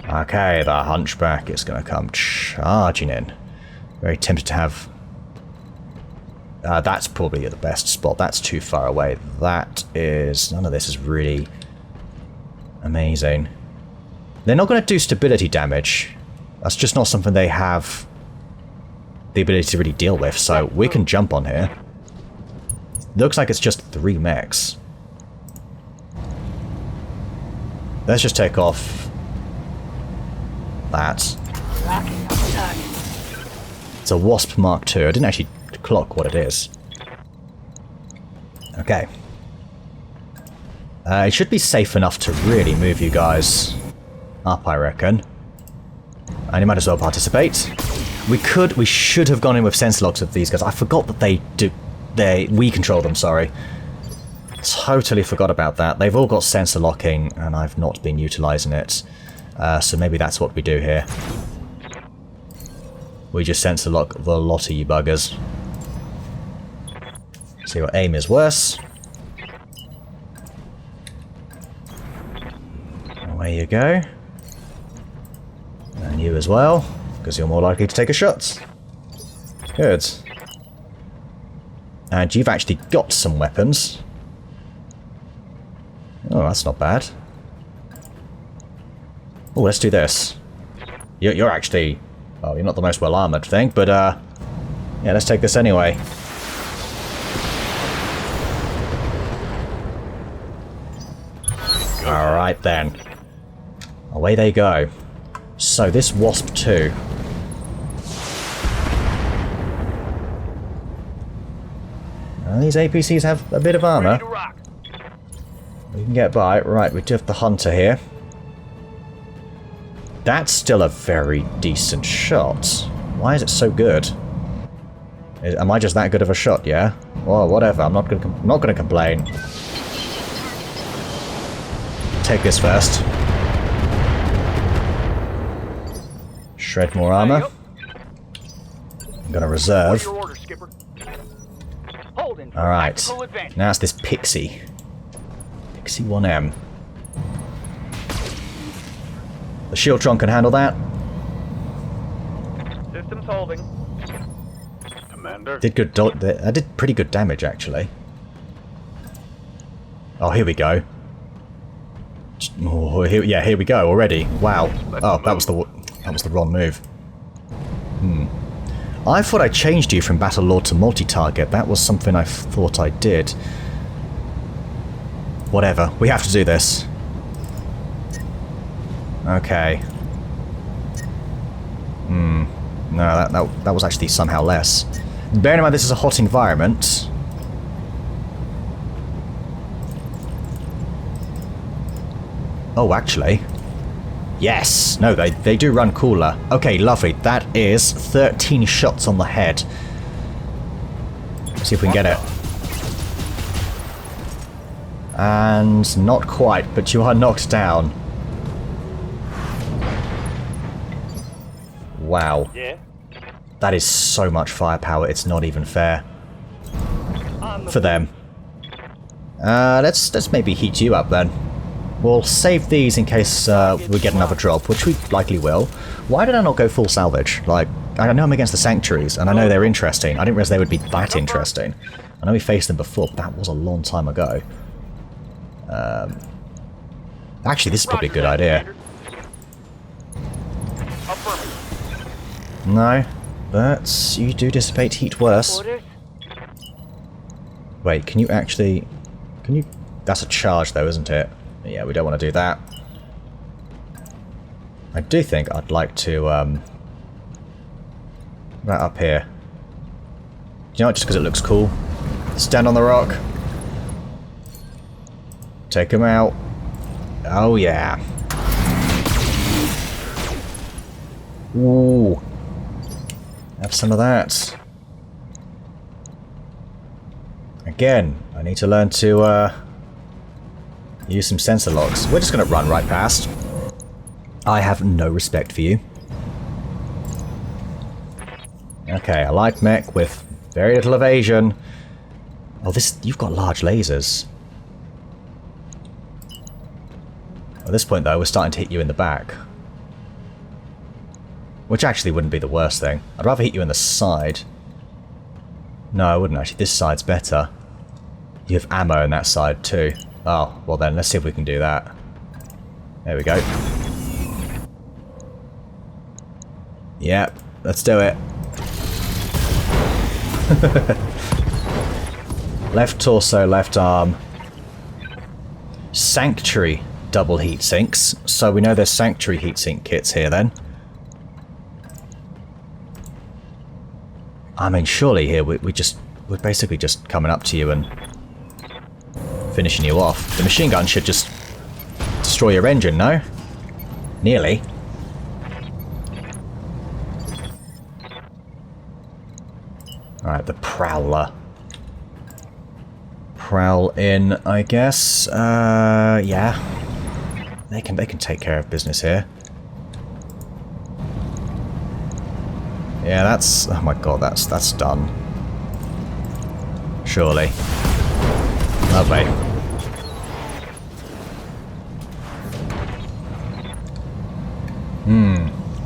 Okay, the Hunchback is going to come charging in. Very tempted to have... that's probably the best spot. That's too far away. That is... none of this is really amazing. They're not going to do stability damage. That's just not something they have the ability to really deal with, so we can jump on here. Looks like it's just 3 mechs. Let's just take off that. It's a Wasp Mark II. I didn't actually clock what it is. Okay. It should be safe enough to really move you guys up, I reckon. And you might as well participate. We should have gone in with sense locks with these guys. I forgot that we control them, sorry. Totally forgot about that. They've all got sensor locking, and I've not been utilising it. So maybe that's what we do here. We just sensor lock the lot of you buggers. So your aim is worse. Away you go. And you as well, because you're more likely to take a shot. Good. And you've actually got some weapons. Oh, that's not bad. Oh, let's do this. You're actually... well, you're not the most well-armoured thing, but, yeah, let's take this anyway. Alright then. Away they go. So, this Wasp 2. These APCs have a bit of armour. We can get by. Right, we do have the Hunter here. That's still a very decent shot. Why is it so good? Am I just that good of a shot, yeah? Well, whatever. I'm not gonna complain. Take this first. Shred more armor. I'm gonna reserve. Alright. Now it's this Pixie. Pixie 1M. The Shieldtron can handle that. Systems holding. Commander. I did pretty good damage, actually. Oh, here we go. Oh, here we go already. Wow. Oh, that was the wrong move. I thought I changed you from Battle Lord to multi-target. That was something I thought I did. Whatever. We have to do this. Okay. No, that was actually somehow less. Bearing in mind this is a hot environment. Oh, actually. Yes! No, they do run cooler. Okay, lovely. That is 13 shots on the head. Let's see if we can get it. And not quite, but you are knocked down. Wow. Yeah. That is so much firepower, it's not even fair. For them. Let's maybe heat you up then. We'll save these in case we get another drop, which we likely will. Why did I not go full salvage? Like, I know I'm against the Sanctuaries, and I know they're interesting. I didn't realize they would be that interesting. I know we faced them before, but that was a long time ago. Actually, this is probably a good idea. No, but you do dissipate heat worse. Wait, can you actually... Can you... That's a charge though, isn't it? Yeah, we don't want to do that. I do think I'd like to, right up here. Do you know what, just because it looks cool? Stand on the rock. Take him out. Oh yeah. Ooh. Have some of that. Again, I need to learn to, use some sensor locks. We're just going to run right past. I have no respect for you. Okay, a light mech with very little evasion. Oh, you've got large lasers. At this point, though, we're starting to hit you in the back. Which actually wouldn't be the worst thing. I'd rather hit you in the side. No, I wouldn't actually. This side's better. You have ammo on that side, too. Oh, well then, let's see if we can do that. There we go. Yep, let's do it. Left torso, left arm. Sanctuary double heat sinks. So we know there's Sanctuary heatsink kits here then. I mean, surely here we're basically just coming up to you and finishing you off. The machine gun should just destroy your engine, no? Nearly. Alright, the Prowler. prowl in, I guess. Yeah. They can take care of business here. Yeah, that's... oh my god, that's done. Surely. Lovely.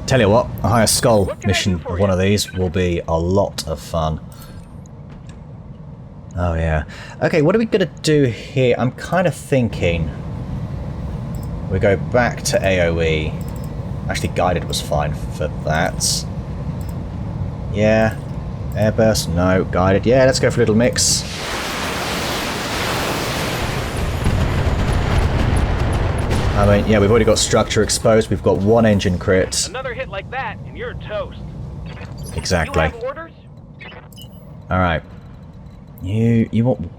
Tell you what, a higher skull mission of one of these will be a lot of fun. Oh yeah. Okay, what are we gonna do here? I'm kind of thinking we go back to AoE. Actually, guided was fine for that. Yeah. Airburst? No. Guided? Yeah, let's go for a little mix. I mean, yeah, we've already got structure exposed. We've got one engine crit. Another hit like that, and you're toast. Exactly. You have orders? Alright. You want...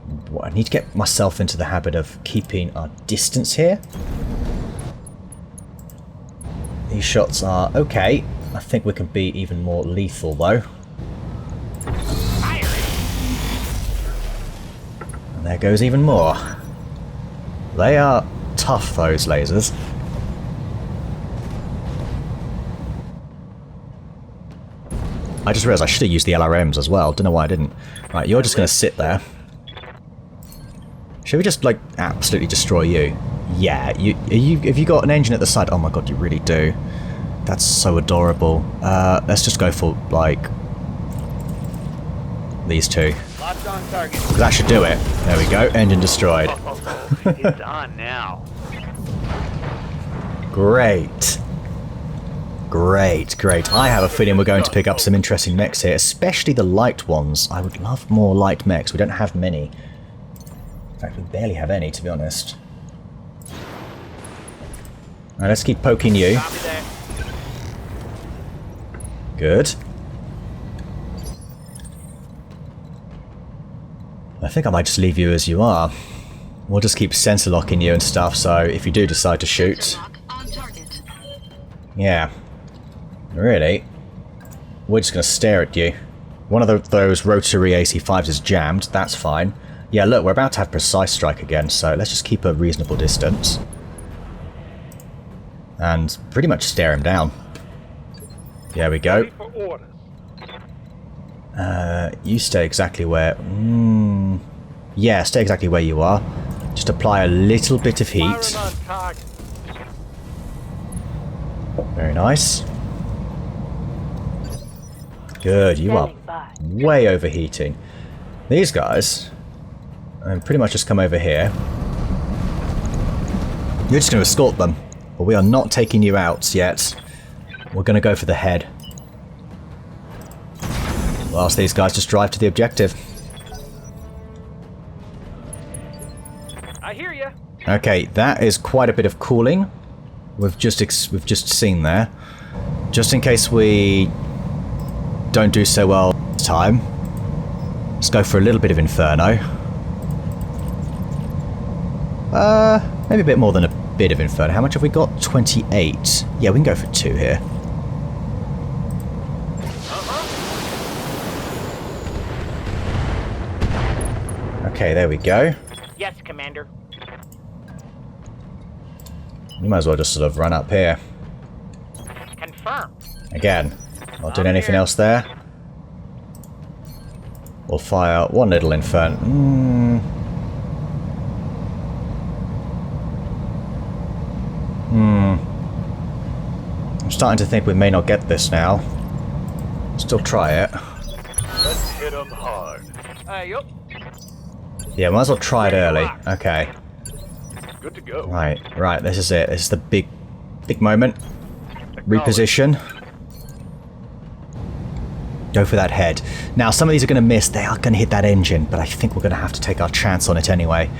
I need to get myself into the habit of keeping our distance here. These shots are okay. I think we can be even more lethal, though. And there goes even more. They are tough, those lasers. I just realised I should have used the LRMs as well. Don't know why I didn't. Right, you're just going to sit there. Should we just, like, absolutely destroy you? Yeah, have you got an engine at the side? Oh my god, you really do. That's so adorable. Let's just go for, like, these two. Locked on target. That should do it. There we go. Engine destroyed. It's on now. Great. Great, great. I have a feeling we're going to pick up some interesting mechs here, especially the light ones. I would love more light mechs. We don't have many. In fact, we barely have any, to be honest. Alright, let's keep poking you. Good. I think I might just leave you as you are. We'll just keep sensor locking you and stuff, so if you do decide to shoot... On target. Yeah. Really? We're just going to stare at you. One of those rotary AC-5s is jammed, that's fine. Yeah, look, we're about to have precise strike again, so let's just keep a reasonable distance. And pretty much stare him down. There we go. You stay exactly where... yeah, stay exactly where you are. Just apply a little bit of heat. Very nice. Good, you are way overheating. These guys pretty much just come over here. You're just going to escort them, but we are not taking you out yet. We're going to go for the head. Whilst these guys just drive to the objective. I hear you. Okay, that is quite a bit of cooling. We've just seen there. Just in case we don't do so well this time, let's go for a little bit of Inferno. Maybe a bit more than a bit of Inferno. How much have we got? 28. Yeah, we can go for 2 here. Okay, there we go. Yes, Commander. You might as well just sort of run up here. Confirmed. Again, not doing anything else there. We'll fire one little Inferno. I'm starting to think we may not get this now. Still try it. Let's hit them hard. Yup. Yeah, might as well try it early. Okay. Good to go. Right, this is it. This is the big moment. Reposition. Go for that head. Now, some of these are going to miss. They are going to hit that engine, but I think we're going to have to take our chance on it anyway.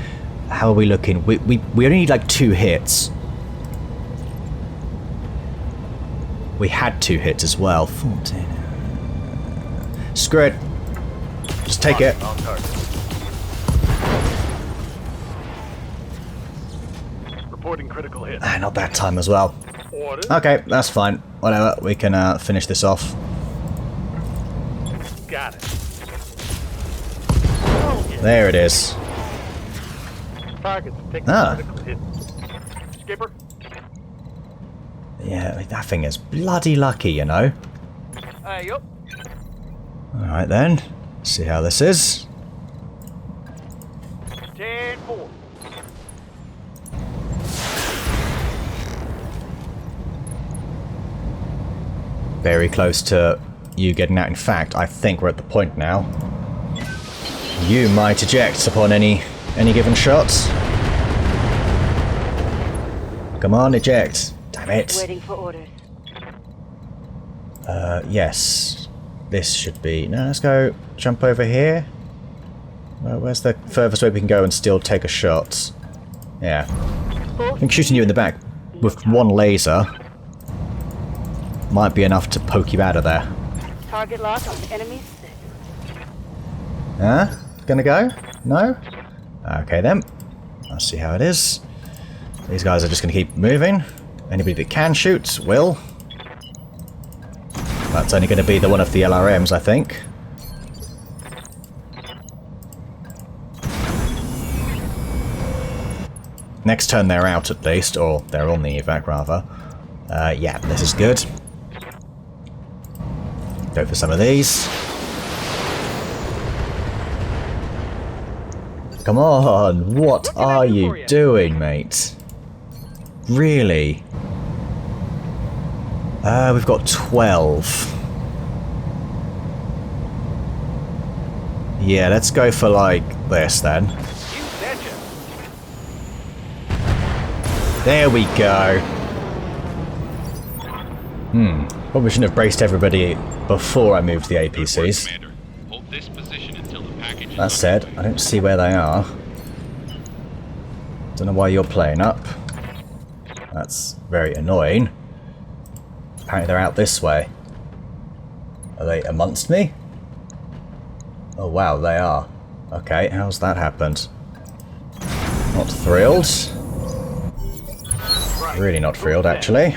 How are we looking? We only need like 2 hits. We had 2 hits as well. 14. Screw it. Just take it. On target. Reporting critical hit. Not that time as well. Orders. Okay, that's fine. Whatever. We can finish this off. Got it. There it is. target's taking Ah. a critical hit. Skipper? Yeah, that thing is bloody lucky, you know. Yup. Alright then. See how this is. 10-4. Very close to you getting out. In fact, I think we're at the point now. You might eject upon any given shots. Come on, eject. Damn it. Waiting for orders. Yes. This should be... No, let's go jump over here. Where's the furthest way we can go and still take a shot? Yeah. I think shooting you in the back with one laser might be enough to poke you out of there. Target lock on enemy 6. Huh? Gonna go? No? Okay then. I'll see how it is. These guys are just gonna keep moving. Anybody that can shoot will. That's only gonna be the one of the LRMs, I think. Next turn they're out at least, or they're on the evac rather. Yeah, this is good. Go for some of these. Come on, what are you doing, mate? Really? We've got 12. Yeah, let's go for like this then. You betcha. There we go. Probably shouldn't have braced everybody before I moved the APCs. Commander. Hold this position until the package is That said, I don't see where they are. Don't know why you're playing up. That's very annoying. Apparently they're out this way. Are they amongst me? Oh wow, they are. Okay, how's that happened? Not thrilled. Really not thrilled, actually.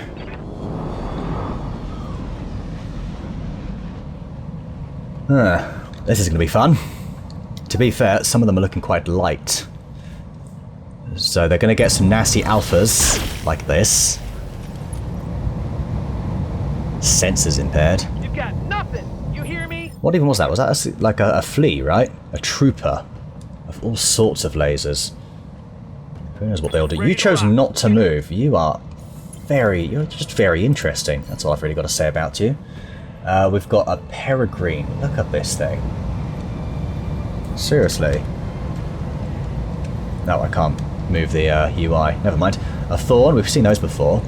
This is going to be fun. To be fair, some of them are looking quite light. So they're going to get some nasty alphas, like this. Sensors impaired. You've got nothing. You hear me? What even was that? Was that like a flea, right? A trooper. Of all sorts of lasers. Who knows what they'll do. You chose not to move. You're just very interesting. That's all I've really got to say about you. We've got a peregrine. Look at this thing. Seriously. No, I can't move the UI. Never mind. A thorn. We've seen those before.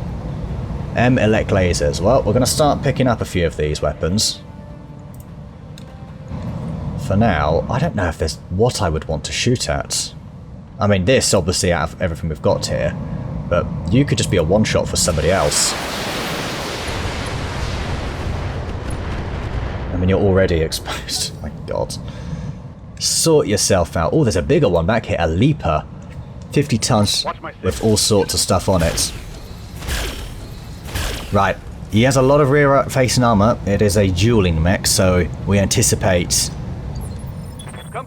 Elect lasers. Well, we're going to start picking up a few of these weapons. For now, I don't know if there's what I would want to shoot at. I mean, this, obviously, out of everything we've got here. But you could just be a one-shot for somebody else. I mean, you're already exposed. My god. Sort yourself out. Oh, there's a bigger one back here. A leaper. 50 tons with all sorts of stuff on it. Right. He has a lot of rear-facing armor. It is a dueling mech, so we anticipate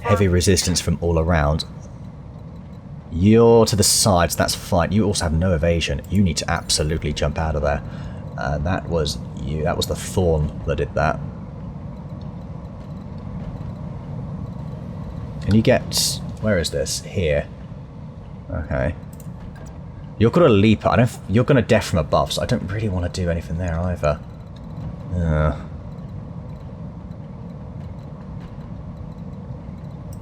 heavy resistance from all around. You're to the sides. That's fine. You also have no evasion. You need to absolutely jump out of there. That was you. That was the thorn that did that. Can you get... Where is this? Here. Okay. You're gonna leap. You're gonna death from above, so I don't really want to do anything there either.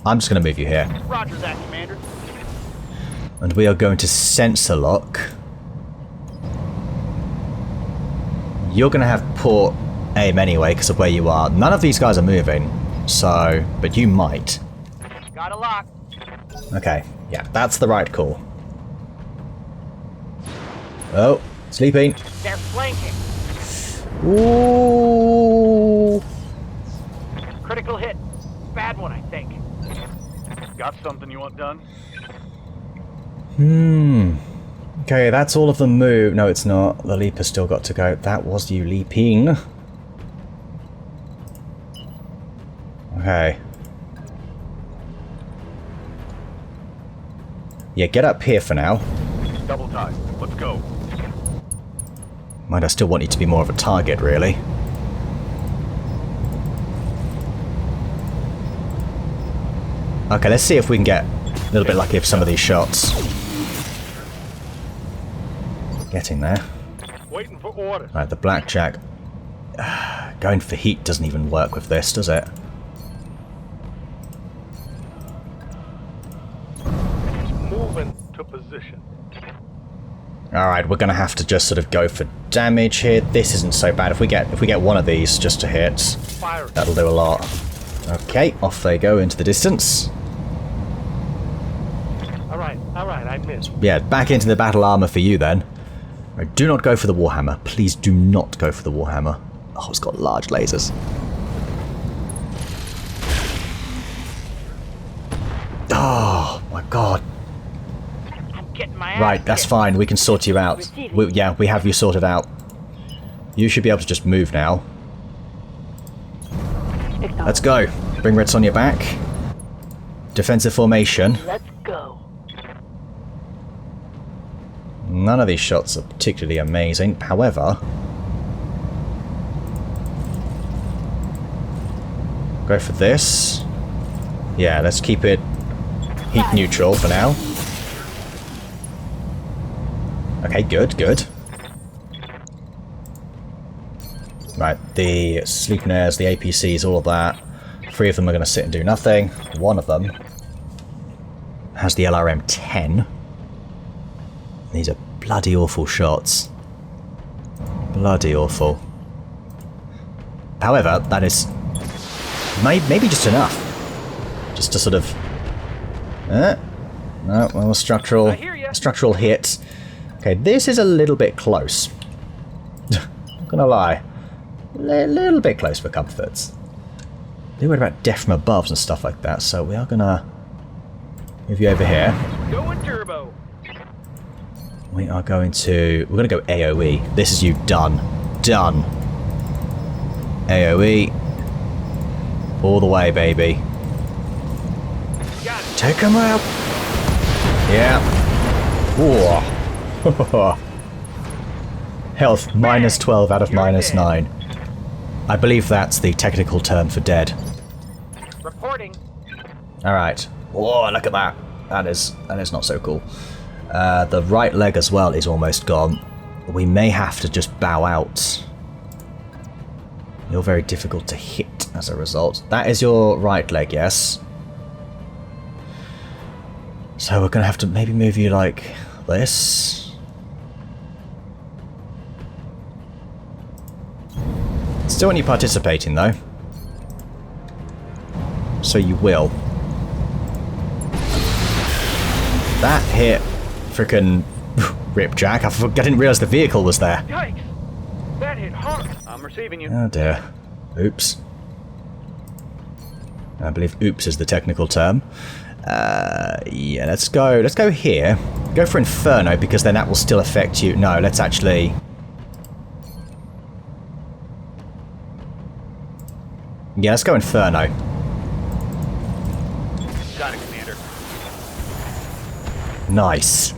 I'm just gonna move you here. Roger that, Commander. And we are going to sensor lock. You're gonna have poor aim anyway because of where you are. None of these guys are moving, so... But you might. Got a lock. Okay, yeah, that's the right call. Oh, sleeping. They're flanking. Ooh. Critical hit. Bad one, I think. Got something you want done? Okay, that's all of them move. No, it's not. The leaper's still got to go. That was you leaping. Okay. Yeah, get up here for now. Double time. Let's go. Mind, I still want you to be more of a target, really. Okay, let's see if we can get a little bit lucky with some of these shots. Getting there. Waiting for orders. Right, the blackjack. Going for heat doesn't even work with this, does it? Moving to position. Alright, we're gonna have to just sort of go for damage here. This isn't so bad. If we get one of these just to hit, Fire. that'll do a lot. Okay, off they go into the distance. All right, I missed. Yeah, back into the battle armor for you then. Right, do not go for the Warhammer. Please do not go for the Warhammer. Oh, it's got large lasers. Oh, my God. I'm getting my ass Right, that's kicked. fine. We can sort you out. Yeah, we have you sorted out. You should be able to just move now. Let's go. Bring Ritz on your back. Defensive formation. Let's go. None of these shots are particularly amazing. However, go for this. Yeah, let's keep it heat neutral for now. Okay, good, good. Right, the Sleepnares, the APCs, all of that. 3 of them are going to sit and do nothing. 1 of them has the LRM-10. These are bloody awful shots. Bloody awful. However, that is maybe just enough. Just to sort of... no, well, structural hit. Okay, this is a little bit close. Not gonna lie. A little bit close for comforts. They're worried about death from above and stuff like that, so we are gonna move you over here. Going turbo. We're gonna go AoE. This is you done. Done. AoE. All the way, baby. Got it. Take him out. Yeah. Whoa. Health minus 12 out of minus 9. I believe that's the technical term for dead. Reporting. Alright. Whoa, look at that. That is not so cool. The right leg as well is almost gone. We may have to just bow out. You're very difficult to hit as a result. That is your right leg, yes? So we're going to have to maybe move you like this. Still want you participating though. So you will. That hit frickin' Ripjack. I didn't realise the vehicle was there. Yikes! That hit hard. I'm receiving you. Oh dear. Oops. I believe oops is the technical term. Yeah, let's go here. Go for Inferno, because then that will still affect you. No, let's actually... Yeah, let's go Inferno. Got it, Commander. Nice.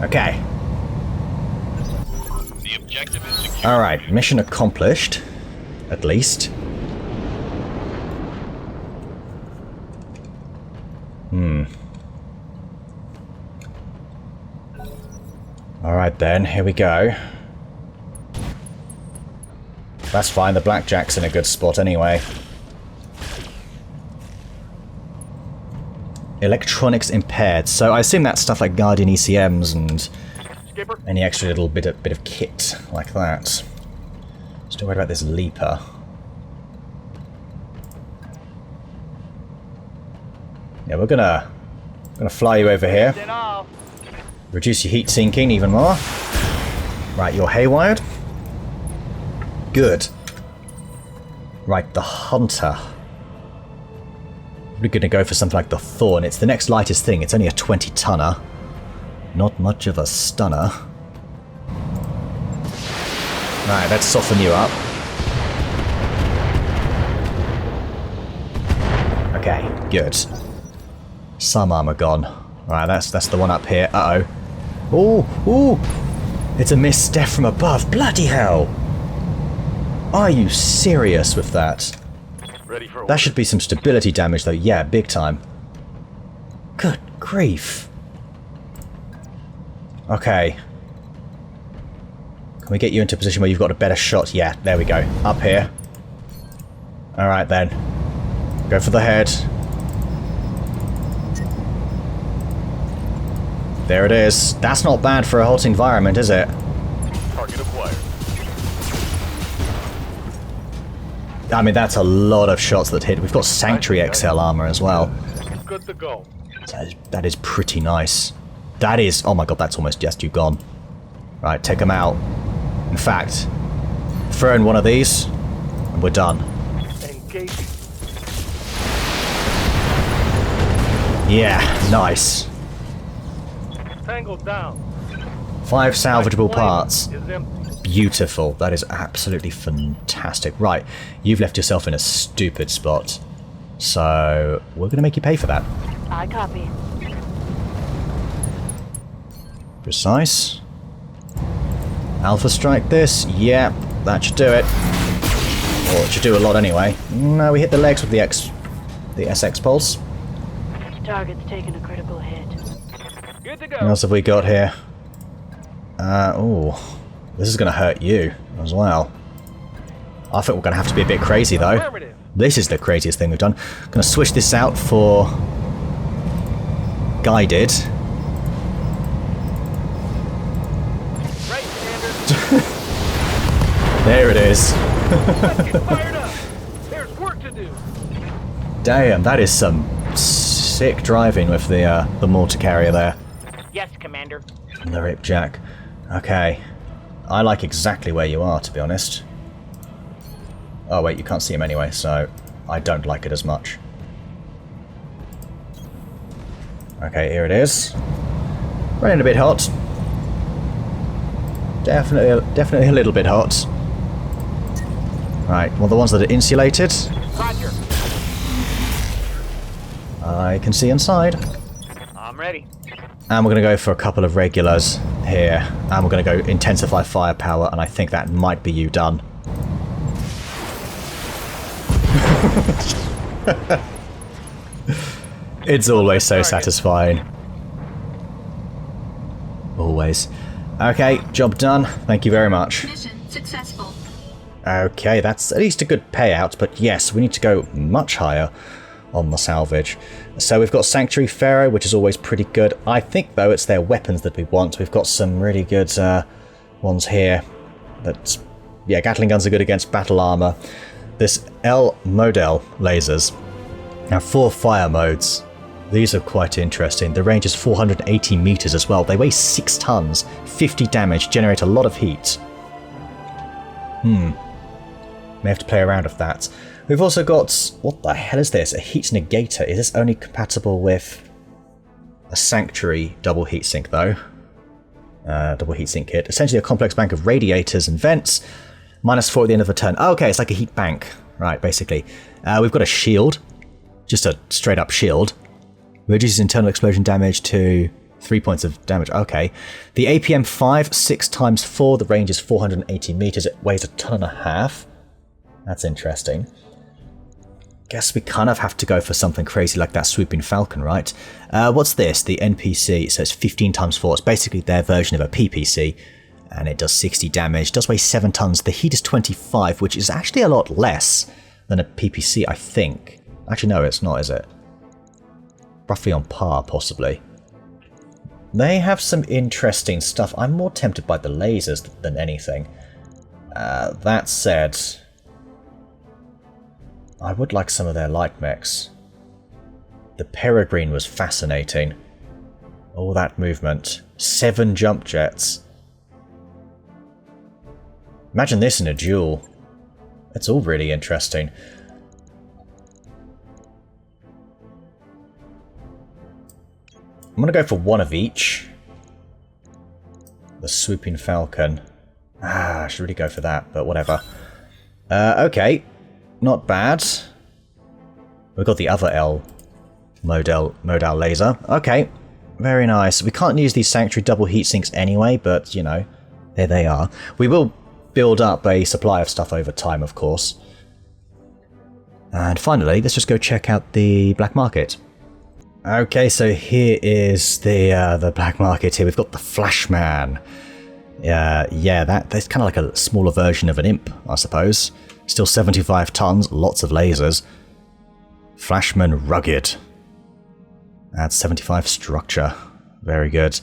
Okay. The objective is secure. Alright, mission accomplished. At least. Alright then, here we go. That's fine, the blackjack's in a good spot anyway. Electronics impaired, so I assume that's stuff like Guardian ECMs and Skipper. any extra little bit of kit like that. Still worried about this leaper. Yeah, we're gonna fly you over here. Then off. Reduce your heat sinking even more. Right, you're haywired. Good. Right, the Hunter. We're gonna go for something like the Thorn. It's the next lightest thing. It's only a 20-tonner. Not much of a stunner. Right, let's soften you up. Okay, good. Some armor gone. Right, that's the one up here. Uh-oh. Oh, ooh! It's a misstep from above. Bloody hell! Are you serious with that? Ready for That should be some stability damage, though. Yeah, big time. Good grief. Okay. Can we get you into a position where you've got a better shot? Yeah, there we go. Up here. Alright then. Go for the head. There it is. That's not bad for a hot environment, is it? target acquired. I mean, that's a lot of shots that hit. We've got Sanctuary XL armor as well. Good to go. That is pretty nice. That is... Oh my god, that's almost just you gone. Right, take them out. In fact, throw in one of these, and we're done. Engage. Yeah, nice. Tango down. 5 salvageable parts. Is empty. Beautiful. That is absolutely fantastic. Right, you've left yourself in a stupid spot. So, we're going to make you pay for that. I copy. Precise. Alpha strike this. Yep, that should do it. Or it should do a lot anyway. No, we hit the legs with the SX pulse. Target's taken a critical hit. Good to go. What else have we got here? Oh, this is going to hurt you as well. I think we're going to have to be a bit crazy though. Affirmative. This is the craziest thing we've done. Going to switch this out for guided. Right, Commander. There it is. Let's get fired up. There's work to do. Damn, that is some sick driving with the mortar carrier there. Yes, Commander. And the Ripjack. Okay. I like exactly where you are, to be honest. Oh wait, you can't see him anyway, so I don't like it as much. Okay, here it is. Running a bit hot. Definitely a little bit hot. Right, well the ones that are insulated, Roger. I can see inside. I'm ready. And we're going to go for a couple of regulars here. And we're going to go intensify firepower, and I think that might be you done. It's always so satisfying. Always. Okay, job done. Thank you very much. Mission successful. Okay, that's at least a good payout, but yes, we need to go much higher on the salvage. So we've got Sanctuary Pharaoh, which is always pretty good. I think, though, it's their weapons that we want. We've got some really good ones here. But, yeah, Gatling guns are good against battle armor. This L model lasers have 4 fire modes. These are quite interesting. The range is 480 meters as well. They weigh 6 tons, 50 damage, generate a lot of heat. May have to play around with that. We've also got... What the hell is this? A heat negator. Is this only compatible with a Sanctuary double heatsink, though? Double heatsink kit. Essentially a complex bank of radiators and vents. -4 at the end of the turn. Oh, okay, it's like a heat bank. Right, basically. We've got a shield. Just a straight-up shield. Reduces internal explosion damage to 3 points of damage. Okay. The APM 5, 6 times 4. The range is 480 meters. It weighs a ton and a half. That's interesting. Guess we kind of have to go for something crazy like that Swooping Falcon, right? What's this? The NPC. So it's 15 times 4. It's basically their version of a PPC. And it does 60 damage. Does weigh 7 tons. The heat is 25, which is actually a lot less than a PPC, I think. Actually, no, it's not, is it? Roughly on par, possibly. They have some interesting stuff. I'm more tempted by the lasers than anything. That said, I would like some of their light mechs. The Peregrine was fascinating. All that movement. 7 jump jets. Imagine this in a duel. It's all really interesting. I'm going to go for one of each. The Swooping Falcon. I should really go for that, but whatever. Okay. Not bad. We've got the other L modal laser. Okay, very nice. We can't use these sanctuary double heat sinks anyway, but, you know, there they are. We will build up a supply of stuff over time, of course. And finally, let's just go check out the black market. Okay, so here is the black market here. We've got the Flashman. Yeah, that's kind of like a smaller version of an imp, I suppose. Still 75 tons, lots of lasers. Flashman Rugged. Adds 75 structure. Very good.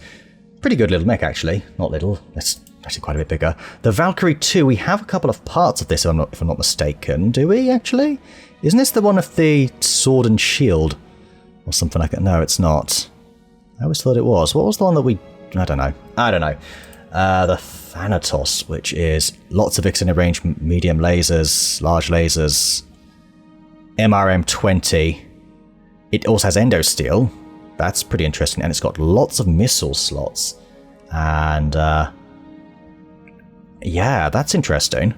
Pretty good little mech, actually. Not little. That's actually quite a bit bigger. The Valkyrie 2, we have a couple of parts of this, if I'm not mistaken. Do we, actually? Isn't this the one of the sword and shield? Or something like that? No, it's not. I always thought it was. What was the one that we... I don't know. The Thanatos, which is lots of extended range medium lasers, large lasers, MRM-20. It also has endosteel. That's pretty interesting. And it's got lots of missile slots. And, yeah, that's interesting.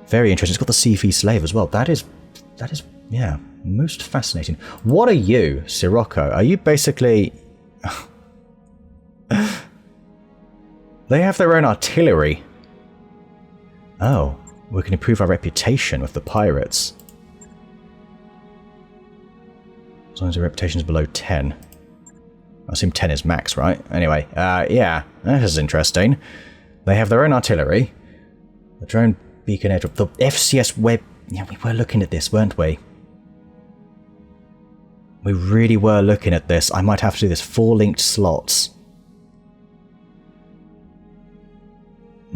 Very interesting. It's got the CFE Slave as well. That is, yeah, most fascinating. What are you, Sirocco? Are you basically... They have their own artillery. Oh, we can improve our reputation with the pirates. As long as the reputation is below 10. I assume 10 is max, right? Anyway, yeah, that is interesting. They have their own artillery. The drone beacon airdrop. The FCS web... Yeah, we were looking at this, weren't we? We really were looking at this. I might have to do this. 4 linked slots.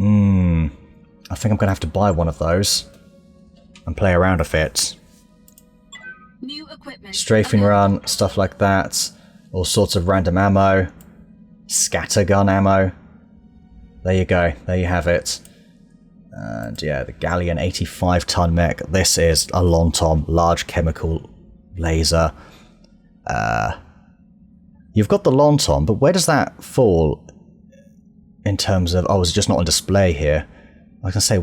I think I'm going to have to buy one of those and play around with it. New equipment. Strafing run, stuff like that. All sorts of random ammo. Scattergun ammo. There you go. There you have it. And yeah, the Galleon 85-ton mech. This is a Lontom, large chemical laser. You've got the Lontom, but where does that fall in terms of... Oh, it's just not on display here. I was going to say,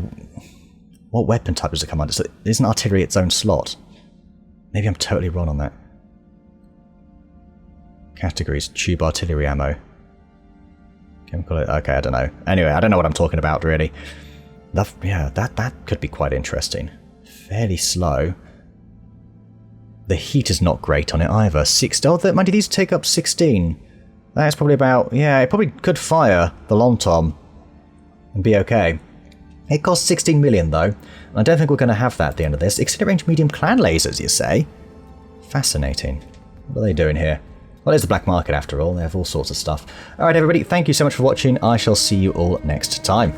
what weapon type does it come under? So isn't artillery its own slot? Maybe I'm totally wrong on that. Categories, tube artillery ammo. Chemical... Okay, I don't know. Anyway, I don't know what I'm talking about, really. Yeah, that could be quite interesting. Fairly slow. The heat is not great on it either. 6... Oh, mind you, these take up 16. That's probably about... Yeah, it probably could fire the Lontom and be okay. It costs 16 million, though. And I don't think we're going to have that at the end of this. Extended range medium clan lasers, you say? Fascinating. What are they doing here? Well, it's the black market after all. They have all sorts of stuff. Alright, everybody, thank you so much for watching. I shall see you all next time.